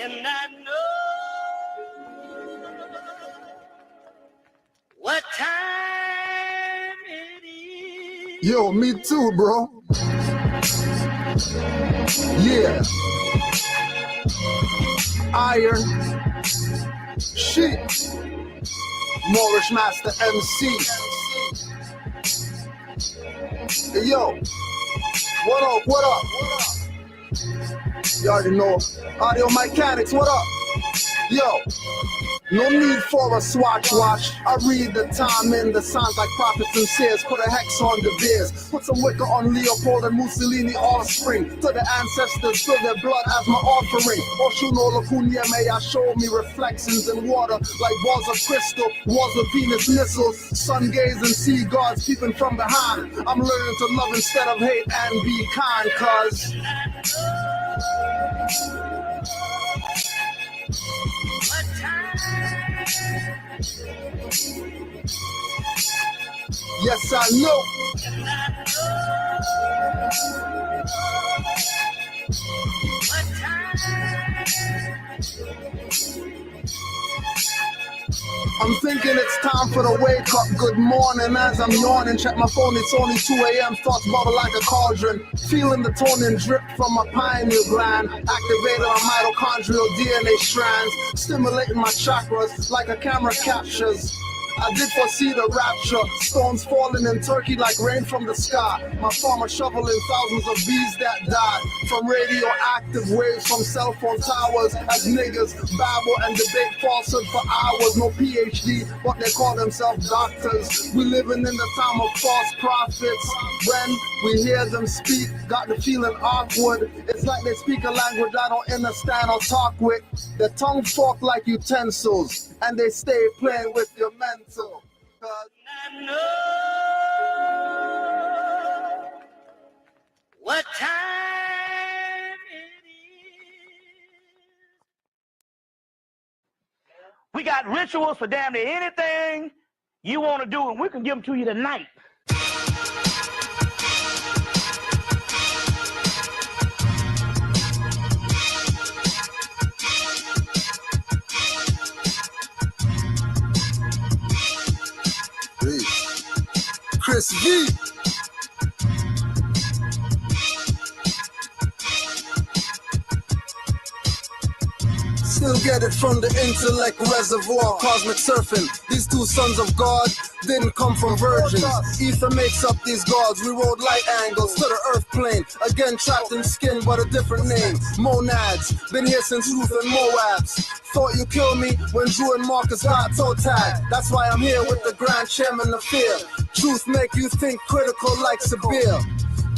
And I know what time it is. Yo, me too, bro. Yeah. Iron. Shit. Moorish Master MC. Hey, yo. What up, what up? You already know. Audio mechanics, what up? Yo. No need for a swatch watch. I read the time in the signs like prophets and seers. Put a hex on the beers. Put some wicker on Leopold and Mussolini offspring. To the ancestors, fill their blood as my offering. Oshuno Lacunia, may I show me reflections in water like balls of crystal, walls of Venus missiles, sun gaze and sea gods peeping from behind. I'm learning to love instead of hate and be kind, cause yes, I know. I'm thinking it's time for the wake up. Good morning as I'm yawning. Check my phone, it's only 2 a.m. Thoughts bubble like a cauldron. Feeling the tonin drip from my pineal gland. Activating my mitochondrial DNA strands. Stimulating my chakras like a camera captures. I did foresee the rapture, stones falling in Turkey like rain from the sky. My farmer shoveling thousands of bees that died from radioactive waves from cell phone towers. As niggas babble and debate falsehood for hours. No PhD, but they call themselves doctors. We living in the time of false prophets. When we hear them speak, got the feeling awkward. It's like they speak a language I don't understand or talk with. Their tongue fork like utensils, and they stay playing with your mental. I know what time it is. We got rituals for damn near anything you want to do, and we can give them to you tonight. Chris V. Still get it from the intellect reservoir. Cosmic surfing, these two sons of God didn't come from virgins. Ether makes up these gods. We rode light angles to the earth plane. Again trapped in skin, but a different name. Monads, been here since Ruth and Moabs. Thought you killed me when Drew and Marcus got toe tagged. That's why I'm here with the Grand Chairman of Fear. Truth make you think critical like Sabir.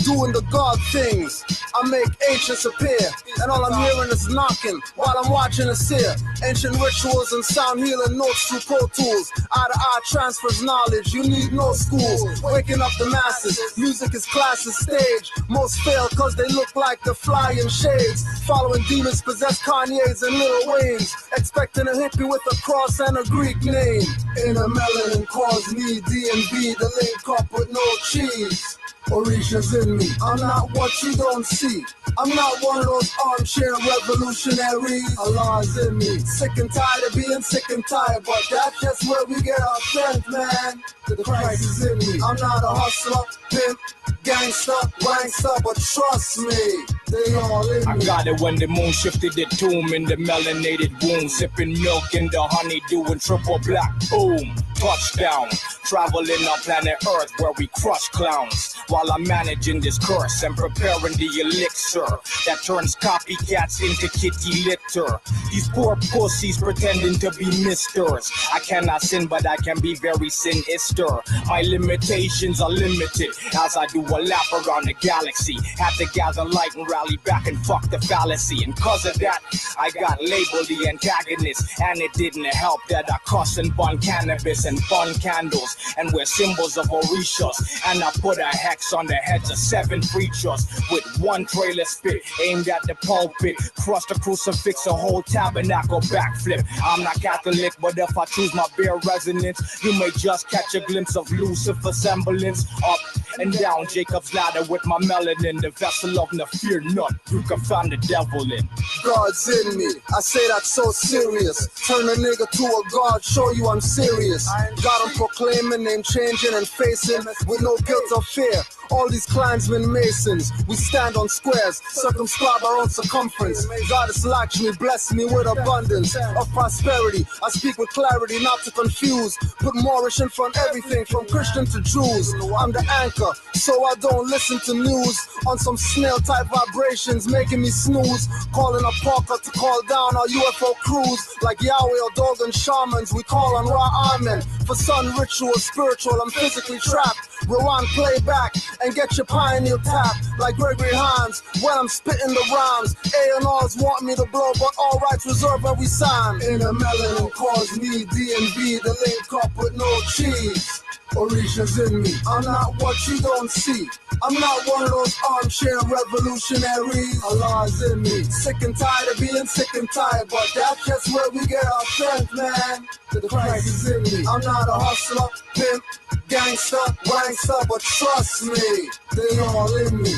Doing the God things, I make ancients appear. And all I'm hearing is knocking while I'm watching a seer. Ancient rituals and sound healing notes through Pro Tools. Eye to eye transfers knowledge, you need no schools. Waking up the masses, music is class's stage. Most fail cause they look like the flying shades. Following demons possess Kanye's and Lil Wayne's. Expecting a hippie with a cross and a Greek name. Inner melanin cause me D&B to link up with no cheese. Orisha's in me, I'm not what you don't see. I'm not one of those armchair revolutionaries. Allah's in me, sick and tired of being sick and tired. But that's just where we get our strength, man. The Christ is in me. I'm not a hustler, pimp, gangster, wankster, but trust me, they all in me. I got it when the moon shifted the tomb in the melanated womb. Sipping milk in the honeydew and triple black, boom. Touchdown, traveling on planet Earth where we crush clowns. While I'm managing this curse and preparing the elixir that turns copycats into kitty litter. These poor pussies pretending to be misters. I cannot sin, but I can be very sinister. My limitations are limited as I do a lap around the galaxy. Had to gather light and rally back and fuck the fallacy. And cause of that, I got labeled the antagonist. And it didn't help that I cuss and bun cannabis and bun candles and wear symbols of Orishas. And I put a hex on the heads of 7 preachers with one trailer spit aimed at the pulpit. Crush the crucifix, a whole tabernacle backflip. I'm not Catholic, but if I choose my bare resonance, you may just catch a glimpse of Lucifer's semblance up And down Jacob's ladder with my melanin, the vessel of no fear none. You can find the devil in. God's in me, I say that so serious. Turn a nigga to a god, show you I'm serious. Got him proclaiming, name changing and facing with no guilt or fear. All these clansmen masons, we stand on squares, circumscribe our own circumference. Goddess Lakshmi bless me with abundance of prosperity. I speak with clarity, not to confuse. Put Moorish in front everything from Christian to Jews. I'm the anchor, so I don't listen to news on some snail type vibrations, making me snooze. Calling a Parker to call down our UFO crews. Like Yahweh or Dogon shamans, we call on Ra Amen. For sun ritual, spiritual, I'm physically trapped. Rewind playback and get your pineal tap like Gregory Hines when I'm spitting the rhymes. A&Rs want me to blow, but all rights reserved when we sign. In a melanin calls me D&B, the link up with no cheese. Orisha's in me, I'm not what you don't see. I'm not one of those armchair revolutionaries. Allah's in me, sick and tired of being sick and tired, but that's just where we get our strength, man. The Christ is in me. I'm not a hustler, pimp, gangster, wankster, but trust me, they all in me.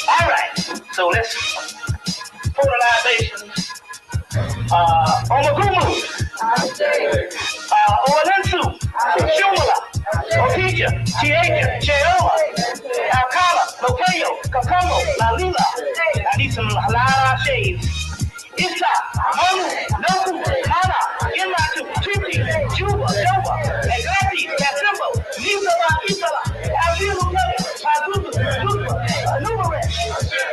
All right, so let's pour the libations. Omagumu, Olensu, Shumala, Okija, Chiaja, Cheoa, Alcala, Locayo, Capamo, La Lula. I need some halala shades. Isa, Manu, Noku, Hana, Imatu, Tuti, Juba, Jova, Eglati, Katimbo, Nisala, Isala, Avilu, Pazuzu, Zuba, Numeresh,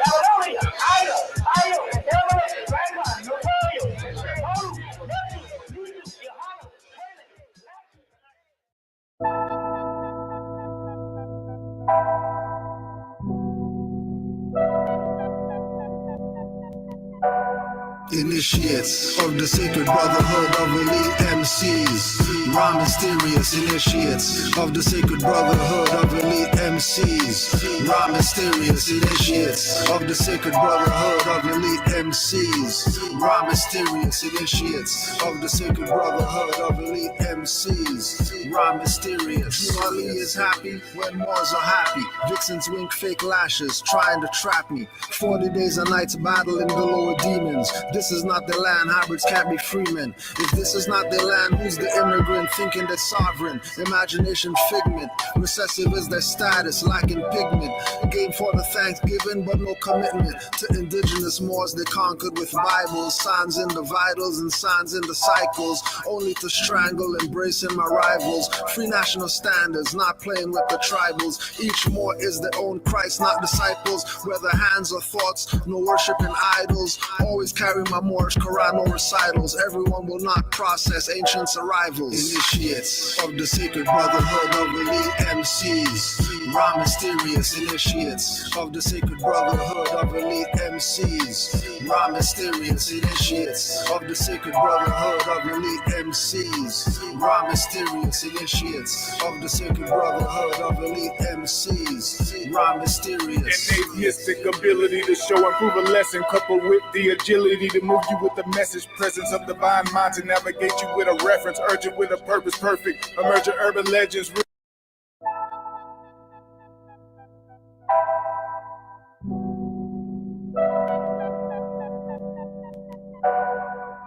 Aloria, Ayo, Everett, Ragman, Notoyo, Olu, Neptu, Nusu, Yohana, Initiates of the Sacred Brotherhood of Elite MCs. Raw Mysterious Initiates of the Sacred Brotherhood of Elite MCs. Raw Mysterious Initiates of the Sacred Brotherhood of Elite MCs. Raw Mysterious Initiates of the Sacred Brotherhood of Elite MCs. Raw Mysterious. Ali is happy when Moors are happy. Vixens wink fake lashes trying to trap me. 40 days and nights battling the lower demons. This is not their land, hybrids can't be freemen. If this is not their land, who's the immigrant thinking they're sovereign? Imagination figment, recessive is their status, lacking pigment. A game for the Thanksgiving, but no commitment to indigenous Moors they conquered with Bibles. Signs in the vitals and signs in the cycles, only to strangle, embracing my rivals. Free national standards, not playing with the tribals. Each Moor is their own Christ, not disciples. Whether hands or thoughts, no worshiping idols. Always carry my Moorish Quran recitals. Everyone will not process ancients' arrivals. Initiates of the Sacred Brotherhood of Elite MCs. Raw Mysterious Initiates of the Sacred Brotherhood of Elite MCs. Raw Mysterious Initiates of the Sacred Brotherhood of Elite MCs. Raw Mysterious Initiates of the Sacred Brotherhood of Elite MCs. Raw Mysterious. An atheistic ability to show and prove a lesson, coupled with the agility to move you with the message, presence of divine mind to navigate you with a reference, urgent with a purpose, perfect, emergent urban legends.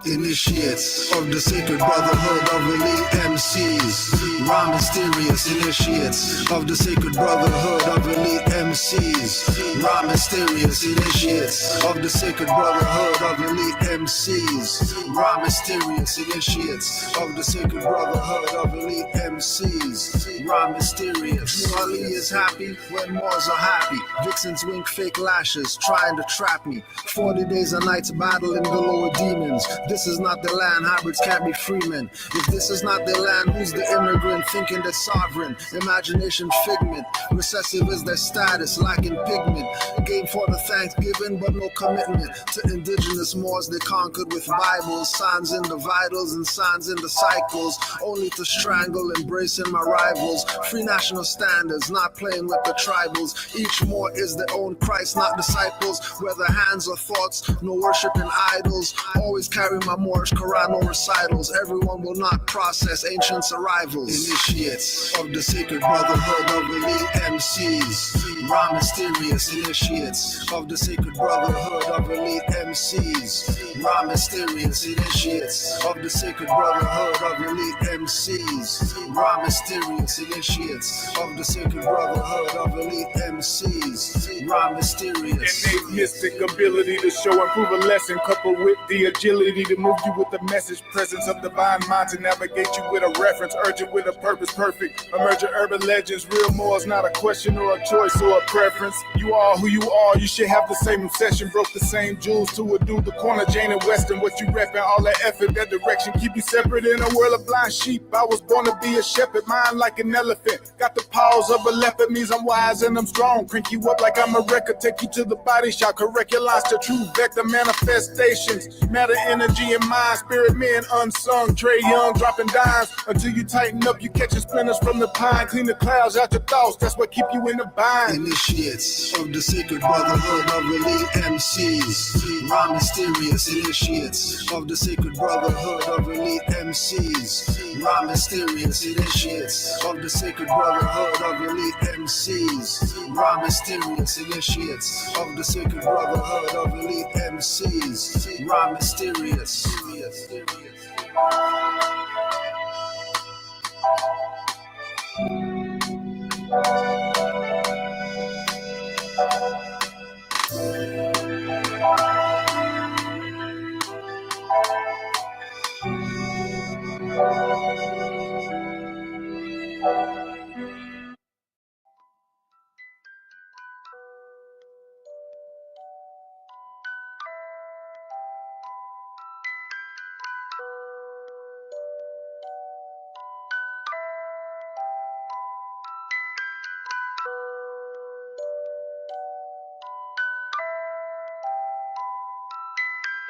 Initiates of the Sacred Brotherhood of Elite MCs. Raw Mysterious Initiates of the Sacred Brotherhood of Elite MCs. Raw Mysterious Initiates of the Sacred Brotherhood of Elite MCs. Raw Mysterious Initiates of the Sacred Brotherhood of Elite MCs. Raw Mysterious. Ali is happy when Moors are happy. Vixens wink fake lashes trying to trap me. 40 days and nights battling the lower demons. This is not their land, hybrids can't be freemen. If this is not their land, who's the immigrant thinking they're sovereign? Imagination figment, recessive is their status, lacking pigment. A game for the Thanksgiving, but no commitment to indigenous Moors they conquered with Bibles. Signs in the vitals and signs in the cycles, only to strangle, embracing my rivals. rivals. Free national standards, not playing with the tribals. Each Moor is their own Christ, not disciples. Whether hands or thoughts, no worshiping idols. Always carry my Moorish Quran, no recitals. Everyone will not process ancients' arrivals. Initiates of the sacred brotherhood of elite MCs. Raw mysterious initiates of the sacred brotherhood of elite MCs. Raw mysterious initiates of the sacred brotherhood of elite MCs. Raw mysterious initiates of the sacred brotherhood of elite MCs. Raw mysterious. Innate mystic ability to show and prove a lesson, coupled with the agility to move you with the message. Presence of divine mind to navigate you with a reference, urgent with a purpose, perfect. Emerging urban legends, real more is not a question or a choice or a preference. You are who you are, you should have the same obsession. Broke the same jewels to a dude, the corner, Jane and Western. What you reppin', all that effort, that direction, keep you separate in a world of blind sheep. I was born to be a shepherd, mind like an elephant. Got the paws of a leopard, means I'm wise and I'm strong. Crank you up like I'm a record, take you to the body shop. Correct your lines to true vector manifestations. Matter, energy, and mind, spirit men unsung. Trey Young dropping dimes. Until you tighten up, you catching splinters from the pine. Clean the clouds out your thoughts, that's what keep you in the bind. Initiates of the sacred brotherhood of elite MCs. Raw mysterious initiates of the sacred brotherhood of elite MCs. Raw mysterious initiates of the sacred brotherhood of elite MCs. Raw mysterious initiates of the sacred brotherhood of elite MCs. Raw mysterious.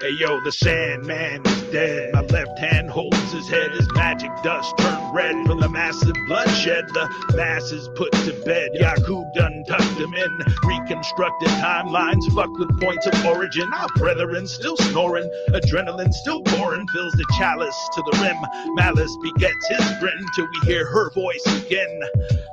Hey yo, the Sandman is dead. My left hand holds his head. His magic dust turned red from the massive bloodshed. The masses put to bed. Yakub done tucked them in. Reconstructed timelines, fucked with points of origin. Our brethren still snoring. Adrenaline still pouring. Fills the chalice to the rim. Malice begets his grin till we hear her voice again.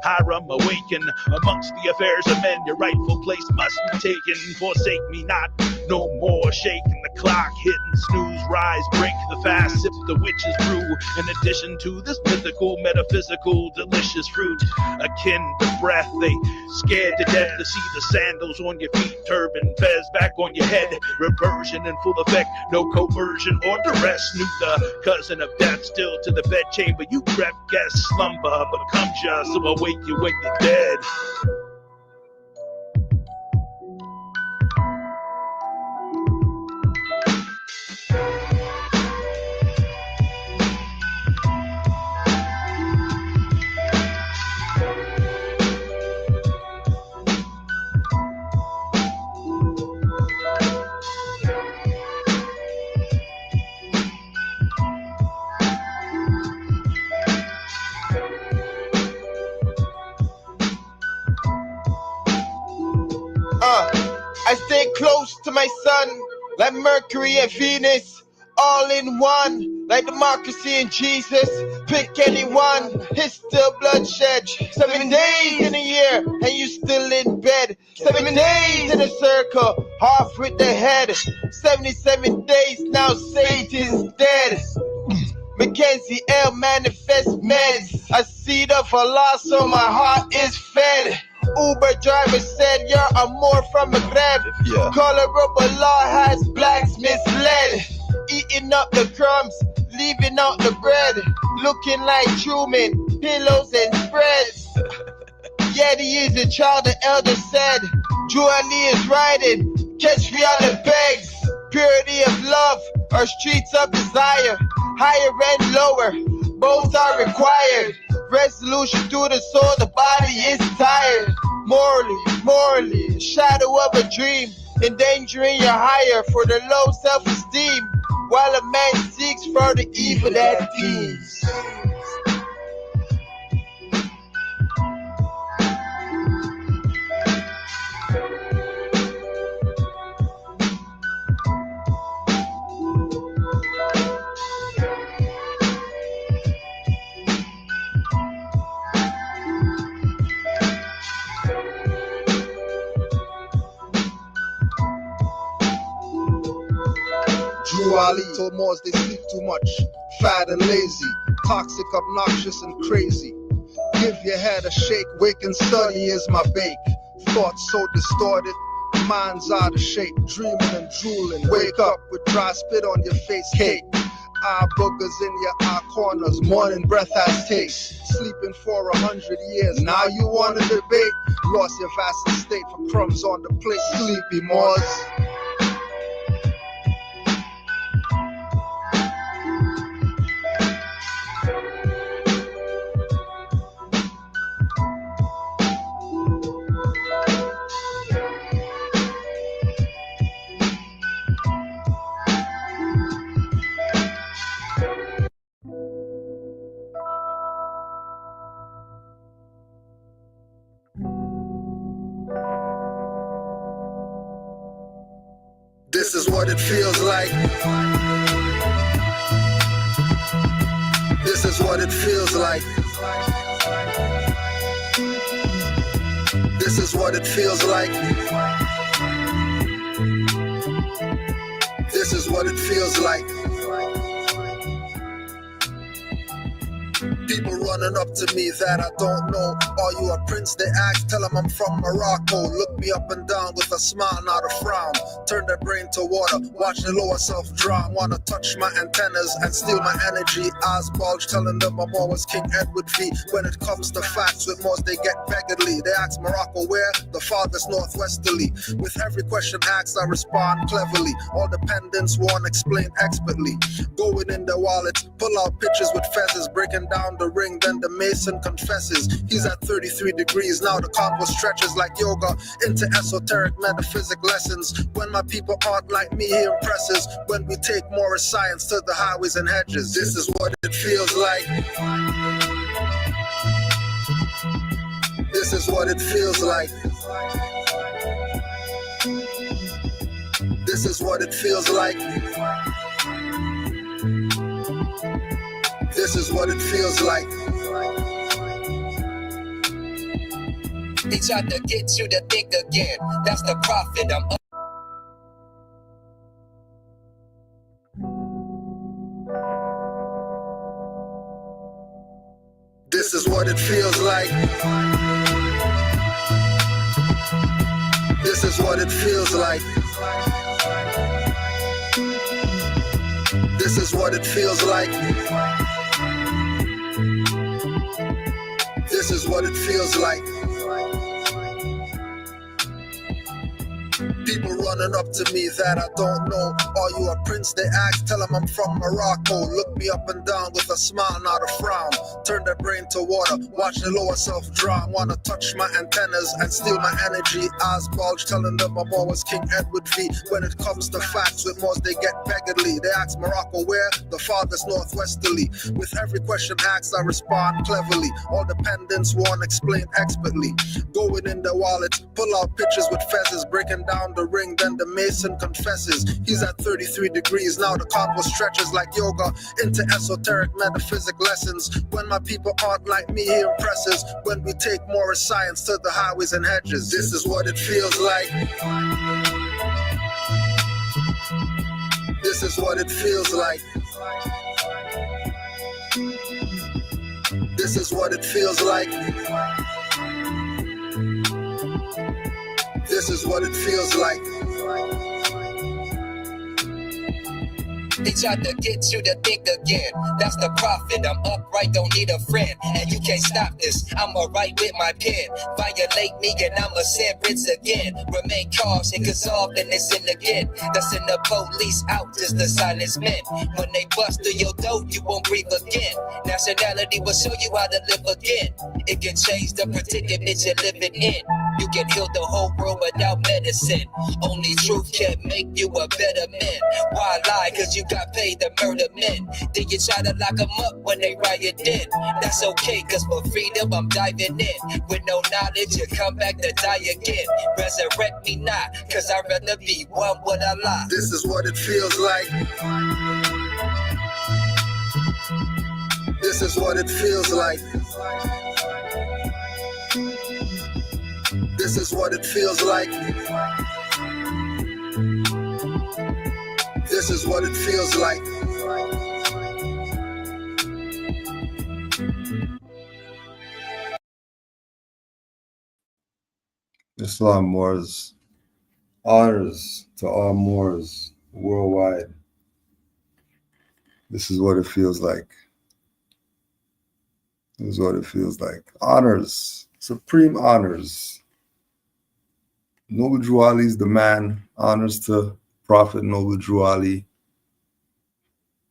Hiram awaken amongst the affairs of men. Your rightful place must be taken. Forsake me not. No more shaking the clock, hitting snooze, rise, break the fast, sip the witch's brew. In addition to this mythical, metaphysical, delicious fruit, akin to breath, they scared to death to see the sandals on your feet, turban, fez back on your head, reversion in full effect, no coercion or duress. Knew the cousin of death still to the bedchamber you crept, guess slumber becomes you, so awake you when you're dead. I stay close to my sun, like Mercury and Venus, all in one, like democracy and Jesus. Pick anyone, it's still bloodshed. 7 days in a year, and you still in bed. 7 days in a circle, half with the head. 77 days, now Satan's dead. Mackenzie L manifest meds. A seed of Allah, so my heart is fed. Uber driver said you're a Moor from Maghreb. Colorable law has blacks misled. Eating up the crumbs, leaving out the bread. Looking like Truman, pillows and spreads. Yeti is a child, the elder said. Julie is riding, catch me on the pegs. Purity of love, or streets of desire. Higher and lower, both are required. Resolution through the soul, the body is tired. Morally, shadow of a dream. Endangering your higher for the low self-esteem. While a man seeks for the evil that feeds. Ali told Moors they sleep too much, fat and lazy, toxic, obnoxious and crazy. Give your head a shake, wake and study is my bake. Thoughts so distorted, mind's out of shape, dreaming and drooling. Wake up with dry spit on your face, cake. Eye boogers in your eye corners, morning breath has taste. Sleeping for 100 years, now you wanna debate. Lost your vast estate for crumbs on the plate, sleepy Moors. This is what it feels like. This is what it feels like. This is what it feels like. This is what it feels like. People running up to me that I don't know. Are you a prince? They ask, tell them I'm from Morocco. Look me up and down with a smile, not a frown. Turn their brain to water, watch the lower self drown. Wanna touch my antennas and steal my energy. Eyes bulge, telling them I'm always King Edward V. When it comes to facts with Moors, they get beggarly. They ask Morocco where? The farthest northwesterly. With every question asked, I respond cleverly. All dependents won't explain expertly. Going in their wallets, pull out pictures with feathers, breaking down the ring, then the mason confesses. He's at 33 degrees, now the combo stretches like yoga into esoteric metaphysic lessons. When my people aren't like me, he impresses. When we take Morris science to the highways and hedges. This is what it feels like. This is what it feels like. This is what it feels like. This is what it feels like. They tried to get you to think again. That's the prophet. I'm up. This is what it feels like. This is what it feels like. This is what it feels like. This is what it feels like. People running up to me that I don't know. Are you a prince? They ask, tell them I'm from Morocco. Look me up and down with a smile, not a frown. Turn their brain to water, watch the lower self drown. Wanna touch my antennas and steal my energy. Eyes bulge, telling them I'm always King Edward V. When it comes to facts with Moors, they get beggarly. They ask Morocco where? The farthest northwesterly. With every question asked, I respond cleverly. All dependents won't explain expertly. Going in their wallets, pull out pictures with feathers, breaking down the ring, then the mason confesses. He's at 33 degrees, now the combo stretches like yoga into esoteric metaphysic lessons. When my people aren't like me, he impresses. When we take Morris science to the highways and hedges. This is what it feels like. This is what it feels like. This is what it feels like. This is what it feels like. They tried to get you to think again. That's the prophet. I'm upright, don't need a friend. And you can't stop this. I'ma write with my pen. Violate me and I'ma sentence again. Remain cautious, cause often it's in again. That's in the police out, just the silence men. When they bust through your door, you won't breathe again. Nationality will show you how to live again. It can change the predicament you're living in. You can heal the whole world without medicine. Only truth can make you a better man. Why lie? Cause you got paid to murder men. Then you try to lock them up when they riot in. That's okay, cause for freedom I'm diving in. With no knowledge you come back to die again. Resurrect me not, cause I'd rather be one with Allah. This is what it feels like. This is what it feels like. This is what it feels like. This is what it feels like. Islam Moors, honors to all Moors worldwide. This is what it feels like. This is what it feels like. Honors, supreme honors. Noble Drew Ali's the man. Honors to Prophet Noble Drew Ali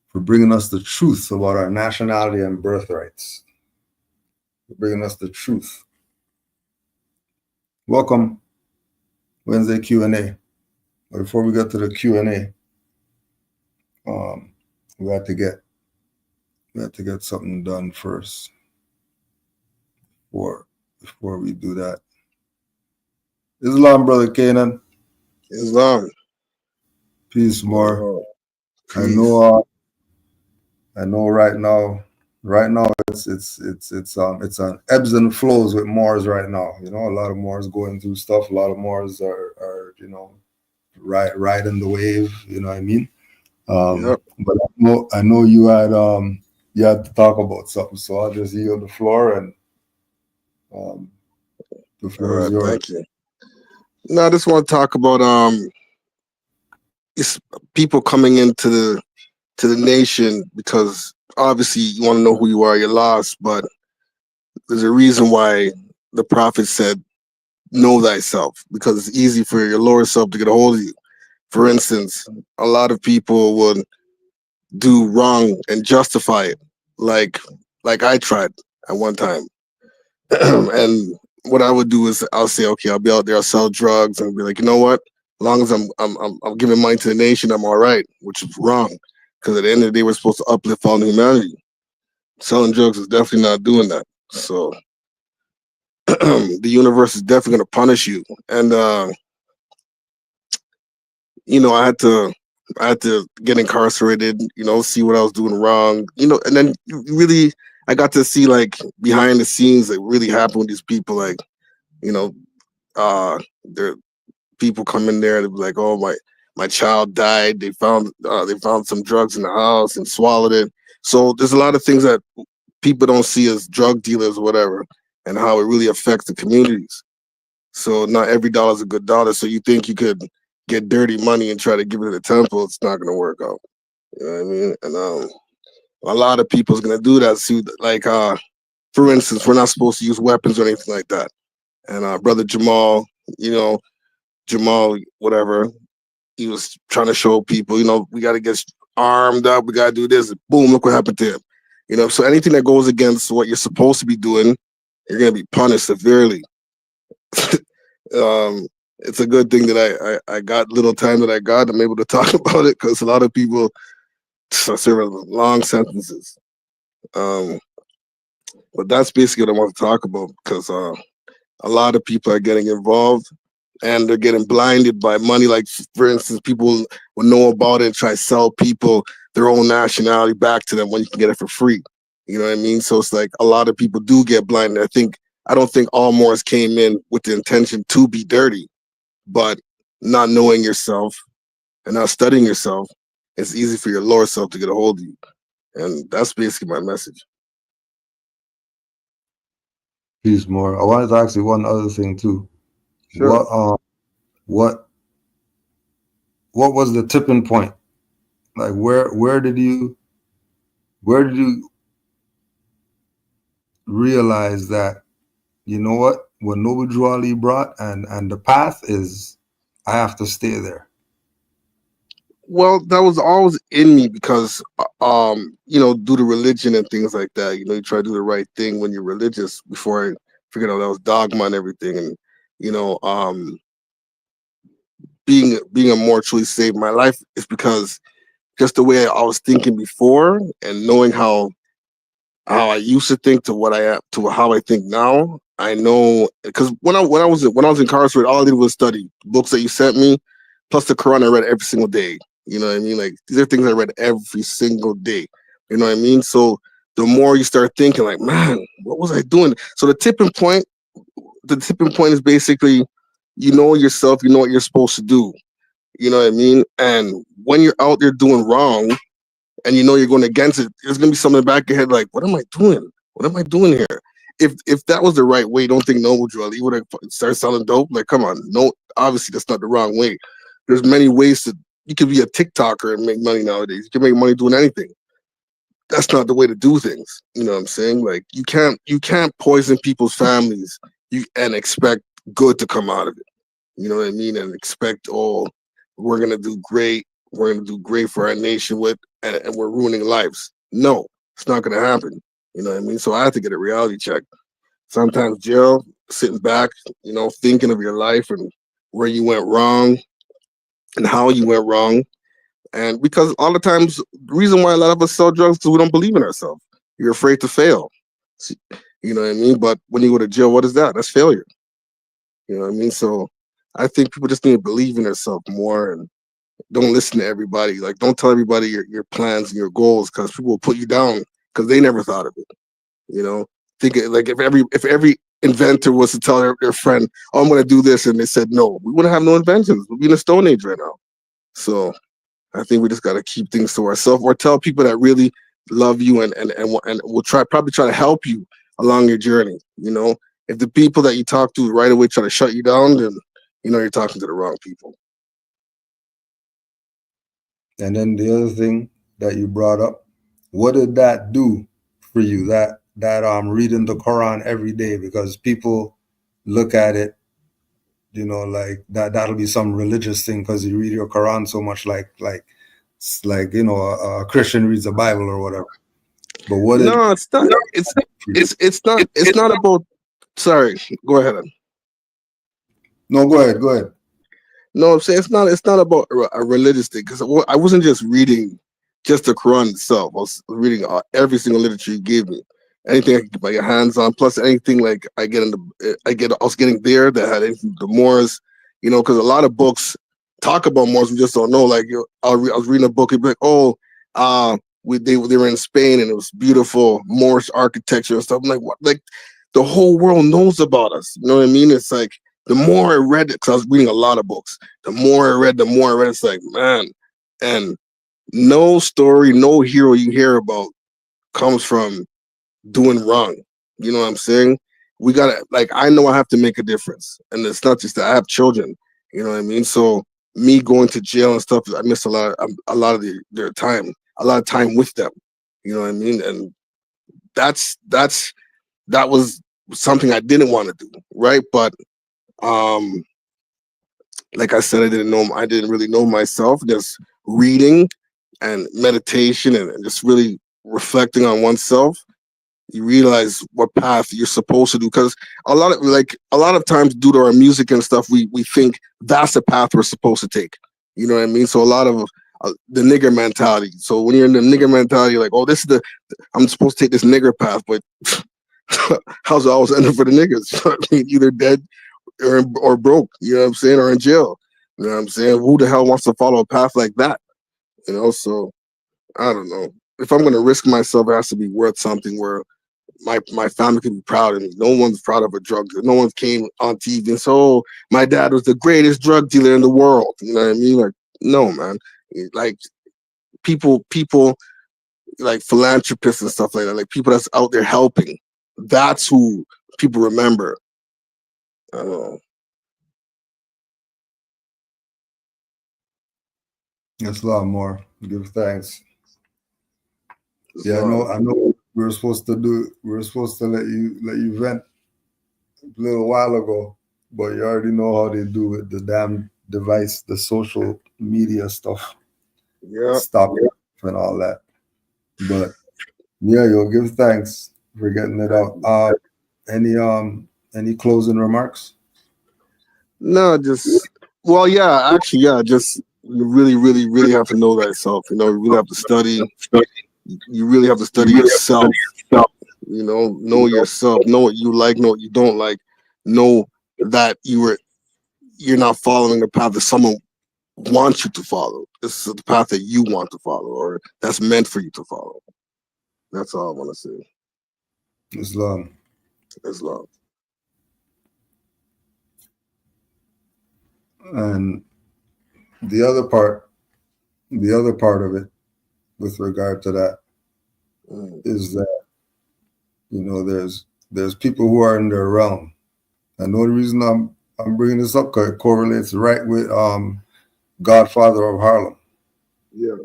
for bringing us the truth about our nationality and birthrights. For bringing us the truth. Welcome, Wednesday Q&A. But before we get to the Q&A, we have to get something done first. Before we do that, Islam, brother Canaan. Islam. Peace, more. Peace. I know. Right now, it's on ebbs and flows with Moors right now. You know, a lot of Moors going through stuff. A lot of Moors are riding the wave. You know what I mean? Yep. But I know you had to talk about something, so I'll just yield the floor and the floor is yours. Thank you. No, I just want to talk about it's people coming into the nation because obviously you want to know who you are, you're lost, but there's a reason why the prophet said, know thyself, because it's easy for your lower self to get a hold of you. For instance, a lot of people would do wrong and justify it, like I tried at one time. And what I would do is I'll say, okay, I'll be out there, I'll sell drugs, and be like, you know what? As long as I'm giving money to the nation, I'm all right, which is wrong. Because at the end of the day, we're supposed to uplift all humanity. Selling drugs is definitely not doing that. So the universe is definitely going to punish you. And I had to get incarcerated, see what I was doing wrong, and then really I got to see like behind the scenes that really happened with these people. Like, there people come in there and be like, oh, my child died. They found some drugs in the house and swallowed it. So there's a lot of things that people don't see as drug dealers or whatever, and how it really affects the communities. So not every dollar is a good dollar. So you think you could get dirty money and try to give it to the temple, it's not going to work out. You know what I mean? And a lot of people's going to do that. See, like, for instance, we're not supposed to use weapons or anything like that. And brother Jamal, whatever, he was trying to show people, we got to get armed up. We got to do this. Boom, look what happened to him. So anything that goes against what you're supposed to be doing, you're going to be punished severely. It's a good thing that I got little time that I got. I'm able to talk about it because a lot of people serve long sentences. But that's basically what I want to talk about, because a lot of people are getting involved and they're getting blinded by money. Like, for instance, people will know about it and try to sell people their own nationality back to them when you can get it for free. You know what I mean? So it's like a lot of people do get blinded. I don't think all Moors came in with the intention to be dirty, but not knowing yourself and not studying yourself, it's easy for your lower self to get a hold of you. And that's basically my message. Peace, more. I wanted to ask you one other thing too. Sure. What was the tipping point? Like, where did you realize that, you know what Noble Drew Ali brought and the path is, I have to stay there? Well, that was always in me because, due to religion and things like that, you try to do the right thing when you're religious. Before I figured out that was dogma and everything. And, being a more truly saved my life is because just the way I was thinking before and knowing how I used to think to what I am to how I think now. I know, because when I was incarcerated, all I did was study books that you sent me, plus the Quran I read every single day. You know what I mean? Like, these are things I read every single day. You know what I mean? So the more you start thinking, like, man, what was I doing? So the tipping point is basically, you know yourself, you know what you're supposed to do. You know what I mean? And when you're out there doing wrong and you know you're going against it, there's gonna be something in the back of your head like, what am I doing? What am I doing here? If that was the right way, don't think Noble Drew Ali would have started selling dope. Like, come on, no, obviously that's not the wrong way. There's many ways to you could be a TikToker and make money nowadays. You can make money doing anything. That's not the way to do things. You know what I'm saying? Like you can't poison people's families and expect good to come out of it. You know what I mean? And expect, oh, we're gonna do great. We're gonna do great for our nation and we're ruining lives. No, it's not gonna happen. You know what I mean? So I have to get a reality check. Sometimes jail, sitting back, thinking of your life and where you went wrong and how you went wrong. And because all the times, the reason why a lot of us sell drugs is because we don't believe in ourselves. You're afraid to fail. You know what I mean? But when you go to jail, what is that? That's failure. You know what I mean? So I think people just need to believe in themselves more and don't listen to everybody. Like, don't tell everybody your plans and your goals because people will put you down because they never thought of it. Think like if every inventor was to tell their friend, "Oh, I'm going to do this," and they said no, we wouldn't have no inventions. We'd be in a Stone Age right now. So I think we just got to keep things to ourselves, or tell people that really love you and will probably try to help you along your journey. If the people that you talk to right away try to shut you down, then you're talking to the wrong people. And then the other thing that you brought up, what did that do for you? That reading the Quran every day, because people look at it, like that'll be some religious thing because you read your Quran so much, like a Christian reads the Bible or whatever. But what? No, it's not. It's not. It's not about. Sorry, go ahead. No, go ahead. No, I'm saying it's not about a religious thing, because I wasn't just reading just the Quran itself. I was reading every single literature you gave me, anything I could get my hands on, plus anything like I was getting there that had anything to the Moors, because a lot of books talk about Moors, we just don't know. Like I was reading a book, it'd be like, they were in Spain and it was beautiful Moorish architecture and stuff. I'm like, what? Like the whole world knows about us. You know what I mean? It's like the more I read it, because I was reading a lot of books, the more I read, it's like, man, and no story, no hero you hear about comes from doing wrong. You know what I'm saying? We gotta, like, I know I have to make a difference. And it's not just that I have children, you know what I mean? So me going to jail and stuff, I miss a lot of their time, a lot of time with them. You know what I mean? And that was something I didn't want to do, right? But like I said, I didn't really know myself. Just reading and meditation and just really reflecting on oneself, you realize what path you're supposed to do. Because a lot of times due to our music and stuff, we think that's the path we're supposed to take. You know what I mean? So a lot of the nigger mentality. So when you're in the nigger mentality, you're like, oh, I'm supposed to take this nigger path, but how's it always ending for the niggas? I mean, either dead or broke, you know what I'm saying, or in jail. You know what I'm saying? Who the hell wants to follow a path like that? So I don't know. If I'm gonna risk myself, it has to be worth something where my family can be proud of me. No one's proud of a drug dealer. No one came on TV and said, "Oh, my dad was the greatest drug dealer in the world." You know what I mean? Like, no, man. Like people like philanthropists and stuff like that, like people that's out there helping. That's who people remember. I don't know. That's a lot more. Give thanks. Yeah, I know. We were supposed to let you vent a little while ago, but you already know how they do with the damn device, the social media stuff. Yeah. Stop it and all that. But yeah, give thanks for getting it out. Any closing remarks? No, just just you really, really, really have to know thyself. You really have to study. You really have to study yourself. Know yourself. Know what you like. Know what you don't like. Know that you're not following the path that someone wants you to follow. This is the path that you want to follow, or that's meant for you to follow. That's all I want to say. Islam. And the other part of it with regard to that is that, you know, there's people who are in their realm. And the only reason I'm bringing this up because it correlates right with Godfather of Harlem. Yeah.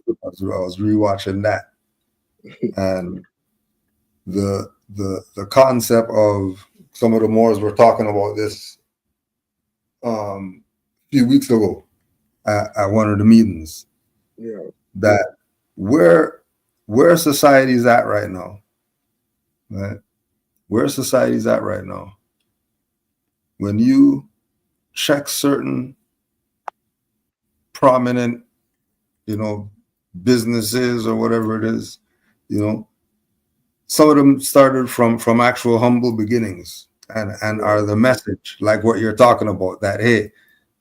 I was rewatching that, and the concept of some of the Moors were talking about this a few weeks ago at one of the meetings. Yeah. That where society's at right now, right? Where society's at right now. When you check certain prominent, you know, businesses or whatever it is, you know, some of them started from actual humble beginnings and are the message, like what you're talking about, that hey,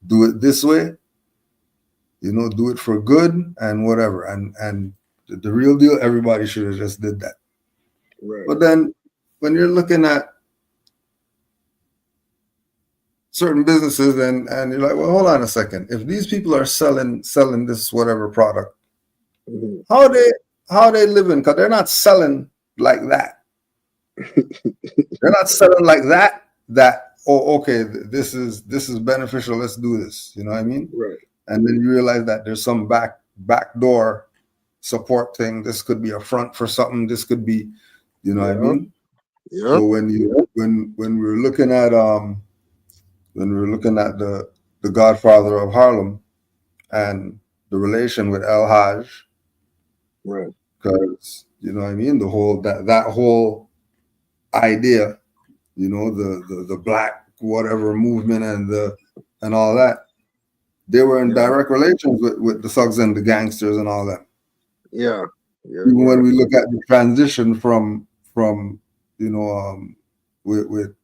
do it this way, you know, do it for good and whatever. And the real deal, everybody should have just did that. Right. But then when you're looking at certain businesses and you're like, well, hold on a second. If these people are selling this whatever product, how are they living? Because they're not selling like that. They're not selling like that. Oh, okay, this is beneficial. Let's do this. You know what I mean? Right. And then you realize that there's some back door support thing. This could be a front for something. This could be, you know what I mean? Yeah. So when we're looking at the Godfather of Harlem and the relation with El Haj, right? Because you know what I mean, the whole that whole idea, you know, the black whatever movement and all that, they were in direct relations with the thugs and the gangsters and all that. Yeah. Even when we look at the transition from you know with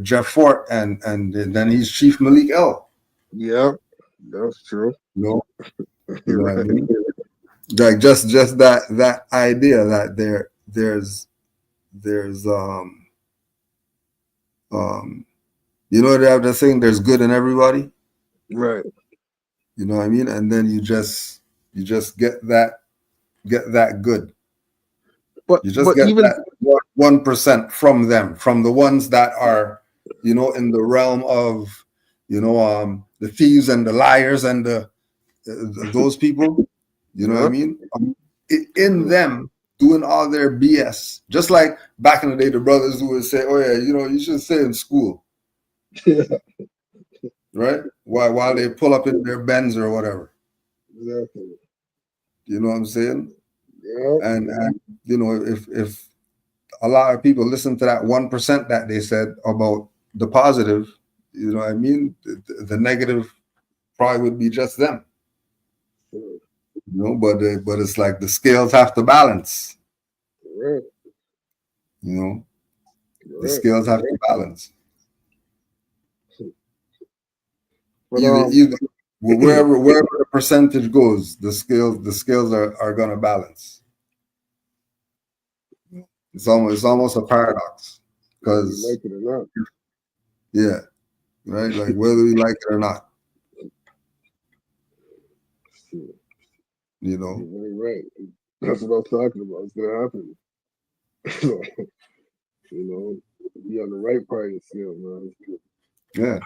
Jeff Fort and then he's Chief Malik El. Yeah, that's true. You know what I mean? Like just that idea that there's you know, they have the saying, there's good in everybody. Right. You know what I mean? And then you just get that good. But you just get even that 1% from them, from the ones that are, you know, in the realm of, you know, the thieves and the liars and those people. You know what I mean? In them doing all their BS, just like back in the day, the brothers who would say, "Oh yeah, you know, you should stay in school." Right? While they pull up in their Benz or whatever. Exactly. You know what I'm saying? Yeah. And you know, if a lot of people listen to that 1% that they said about the positive, you know what I mean? The negative probably would be just them. You know, but it's like the scales have to balance. Right. You know, the scales have to balance. But, either wherever the percentage goes, the scales are gonna balance. It's almost a paradox because like it or not. Yeah, right. Like whether we like it or not, you know. Right. That's what I'm talking about. It's gonna happen. So, you know, be on the right part of the scale, man. Yeah.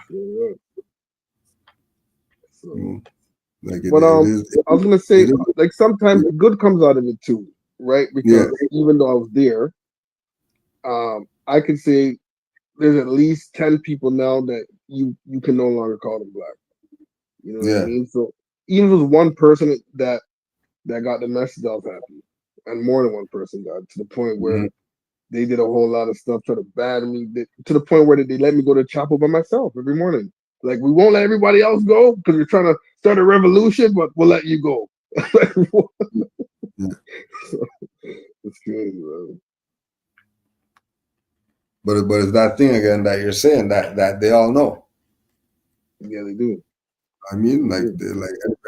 So, like but I was gonna say, like sometimes good comes out of it too, right? Because even though I was there, I could say there's at least 10 people now that you can no longer call them black. You know what I mean? So even if it was one person that got the message, I was happy, and more than one person got, to the point where they did a whole lot of stuff trying to ban me, to the point where they let me go to chapel by myself every morning. Like, we won't let everybody else go because we're trying to start a revolution, but we'll let you go. So, it's crazy, man. But it's that thing again that you're saying that they all know. Yeah, they do. I mean, like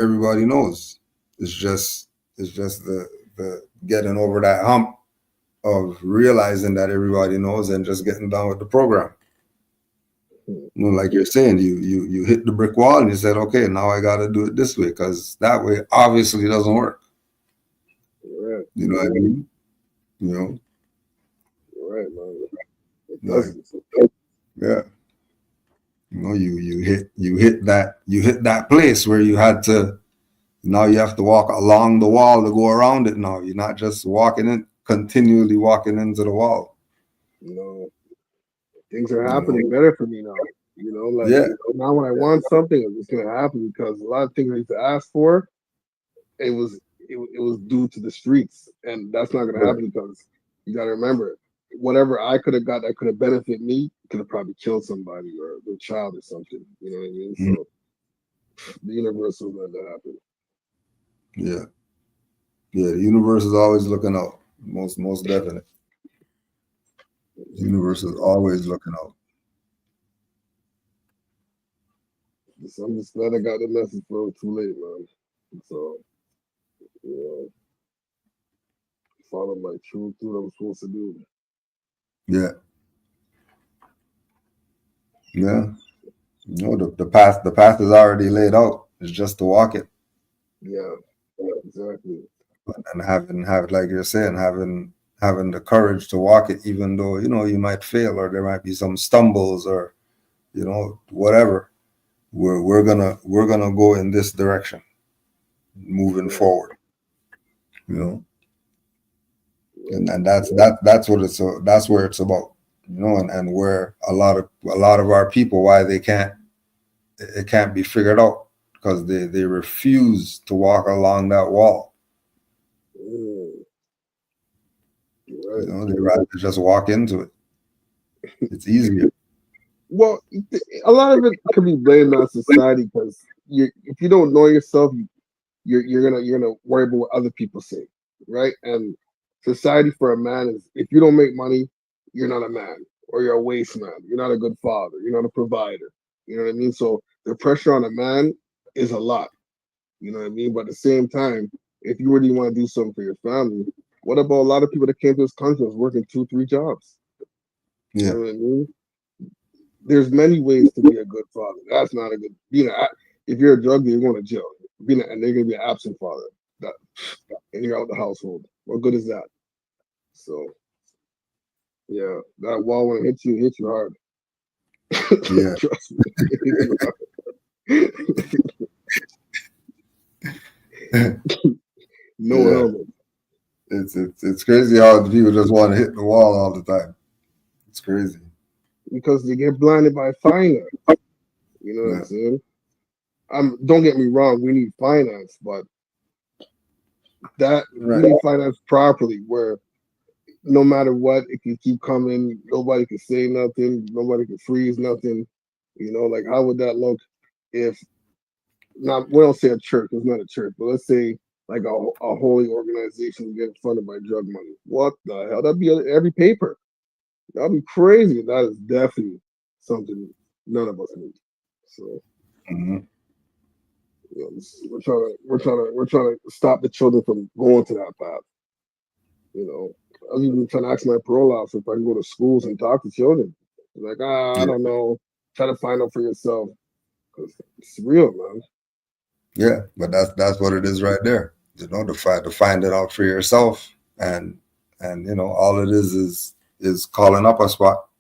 everybody knows. It's just the getting over that hump of realizing that everybody knows and just getting down with the program. You know, like you're saying, you hit the brick wall and you said, okay, now I got to do it this way because that way obviously doesn't work. Right. You know what I mean? You know, Right, man. It like, doesn't. yeah. You know, you hit that place where you had to. Now you have to walk along the wall to go around it. Now you're not just continually walking into the wall. No, things are happening better for me now. You know, like Yeah. now when I want something, it's gonna happen because a lot of things I used to ask for, it was due to the streets, and that's not gonna happen because you gotta remember, whatever I could have got that could have benefited me could have probably killed somebody or their child or something. You know what I mean? So the universe will let that happen. Yeah. Yeah, the universe is always looking out. Most definite. The universe is always looking out. So I'm just glad I got the message, bro. Too late, man. So, you know, follow my truth, do what I'm supposed to do. Yeah. Yeah. You know, the path is already laid out. It's just to walk it. Yeah, exactly. And have like you're saying, having the courage to walk it, even though, you know, you might fail or there might be some stumbles or, you know, whatever. We're gonna go in this direction, moving forward. You know. And that's where it's about, you know, and where a lot of our people, why it can't be figured out because they refuse to walk along that wall. Right. You know, they rather just walk into it. It's easier. Well, a lot of it can be blamed on society because if you don't know yourself, you're gonna worry about what other people say, right? And society for a man is if you don't make money, you're not a man or you're a waste man. You're not a good father. You're not a provider. You know what I mean? So the pressure on a man is a lot. You know what I mean? But at the same time, if you really want to do something for your family, what about a lot of people that came to this country was working 2-3 jobs? Yeah. You know what I mean? There's many ways to be a good father. That's not a good. If you're a drug dealer, you're going to jail. And they're going to be an absent father. And you're out the household. What good is that? So, yeah, that wall when it hits you hard. Yeah. Trust me, it hits you hard. No helmet. It's crazy how the people just want to hit the wall all the time. It's crazy. Because they get blinded by finance. You know what I'm saying? Don't get me wrong, we need finance, but we need finance properly where no matter what, it can keep coming. Nobody can say nothing. Nobody can freeze nothing. You know, like how would that look if not? We don't say a church. It's not a church, but let's say like a holy organization getting funded by drug money. What the hell? That'd be every paper. That'd be crazy. That is definitely something none of us need. So. You know, we're trying to stop the children from going to that path. You know, I was even trying to ask my parole officer if I can go to schools and talk to children. Like, I don't know. Try to find out for yourself because it's real, man. Yeah, but that's what it is right there. You know, to find it out for yourself, and you know, all it is calling up a spot.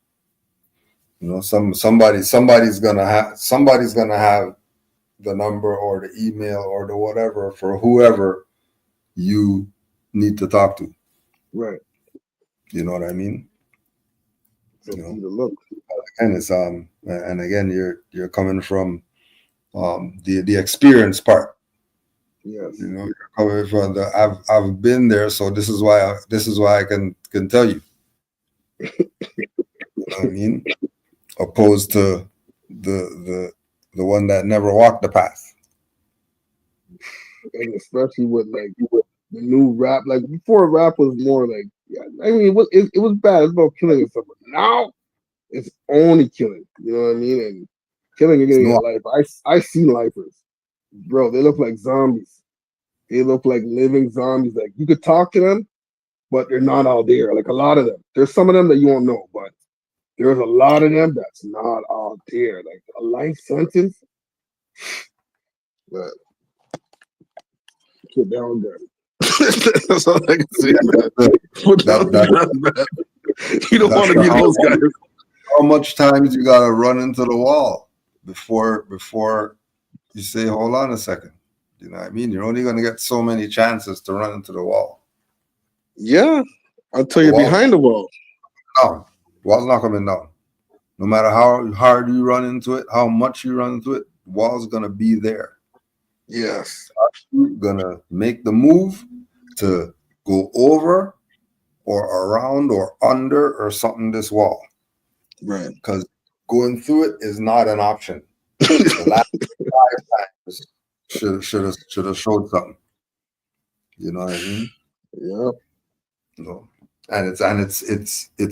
You know, somebody's gonna have the number or the email or the whatever for whoever you need to talk to. Right. You know what I mean? So you know, look. And it's and again you're coming from the experience part. Yes. You know, you're coming from I've been there, so this is why I can tell you. You know what I mean? Opposed to the one that never walked the path. And especially with like the new rap, like before rap was more like, I mean, it was bad. It's about killing and stuff. But now it's only killing. You know what I mean? And killing, you're getting a life. I see lifers, bro. They look like zombies. They look like living zombies. Like you could talk to them, but they're not all there. Like a lot of them. There's some of them that you won't know, but There's a lot of them that's not out there. Like a life sentence, but put down gun. That's all I can say, man. Put down the gun, man. You don't want to be those guys. How much times you gotta run into the wall before you say, hold on a second? You know what I mean? You're only gonna get so many chances to run into the wall. Yeah, until you're behind the wall. No, wall's not coming down. No matter how hard you run into it, how much you run into it, the wall's gonna be there. Yes. You're gonna make the move to go over or around or under or something this wall. Right. Because going through it is not an option. The last 5 times should have showed something. You know what I mean? Yeah. No. And it's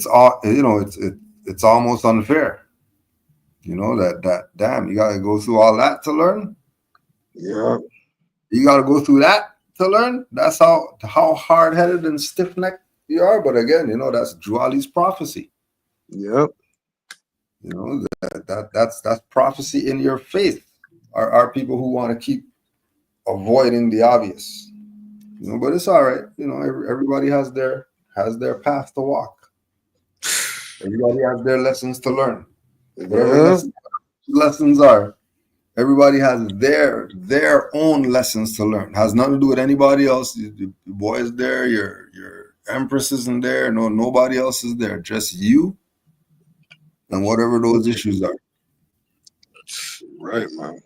all, you know, it's almost unfair. You know, that damn, you gotta go through all that to learn. Yeah. You gotta go through that to learn. That's how hard-headed and stiff-necked you are. But again, you know, that's Juali's prophecy. Yep. You know, that's prophecy in your faith. Are people who want to keep avoiding the obvious. You know, but it's all right. You know, everybody has their path to walk. Everybody has their lessons to learn. Whatever lessons are, everybody has their own lessons to learn. Has nothing to do with anybody else. The boy is there, your empress isn't there. No, nobody else is there. Just you and whatever those issues are. Right, man.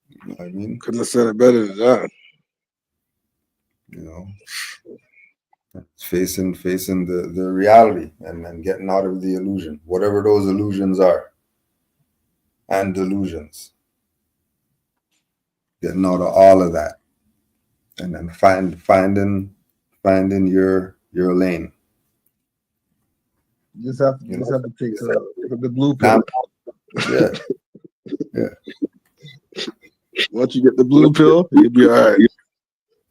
You know what I mean? Couldn't have said it better than that. You know, facing the reality and getting out of the illusion, whatever those illusions are, and delusions. Getting out of all of that, and then finding your lane. You just have to take the blue pill. Yeah. Once you get the blue pill, you'll be all right.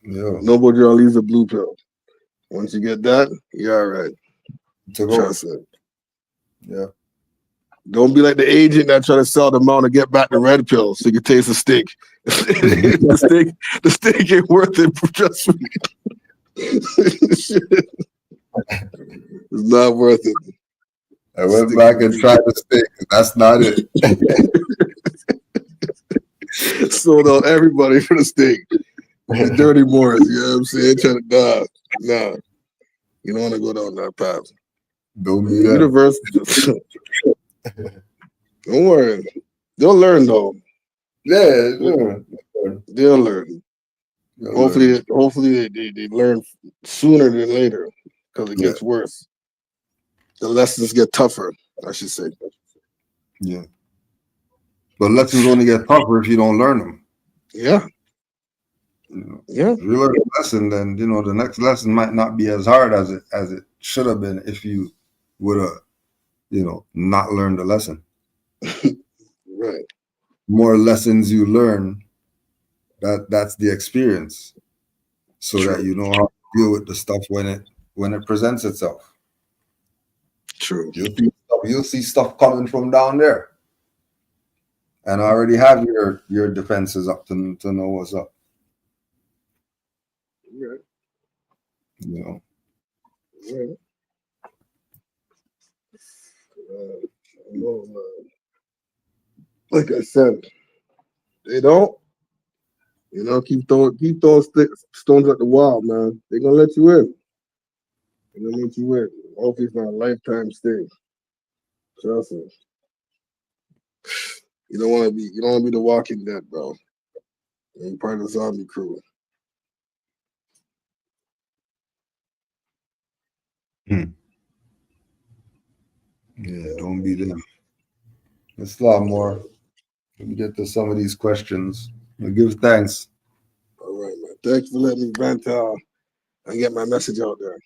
Yeah. Nobody leaves a blue pill. Once you get that, you're all right. Trust it. Yeah. Don't be like the agent that try to sell them out and get back the red pill so you can taste the steak. the steak ain't worth it. Trust me. It's not worth it. I went back and tried the steak. That's not it. Sold out everybody for the steak. The dirty Moors, you know what I'm saying? Trying to nah. You don't want to go down that path. Don't be that. Universe. Don't worry. They'll learn though. Yeah, they'll learn. Hopefully they learn sooner than later because it gets worse. The lessons get tougher, I should say. Yeah. But lessons only get tougher if you don't learn them. Yeah. You know, yeah. If you learn a lesson, then you know the next lesson might not be as hard as it should have been if you would have, you know, not learned the lesson. Right. More lessons you learn, that's the experience. So True. that you know how to deal with the stuff when it presents itself. True. You'll see stuff coming from down there. And already have your defenses up to know what's up. Right. You know. Right. Like I said, they don't. You know, keep throwing stones at the wall, man. They're gonna let you in. They're gonna let you in. Hopefully it's not a lifetime stay. Trust me. You don't want to be the Walking Dead, bro. You're part of the zombie crew. Yeah, don't be them. It's a lot more. Let me get to some of these questions. I'll give thanks. All right, man. Thanks for letting me vent and get my message out there.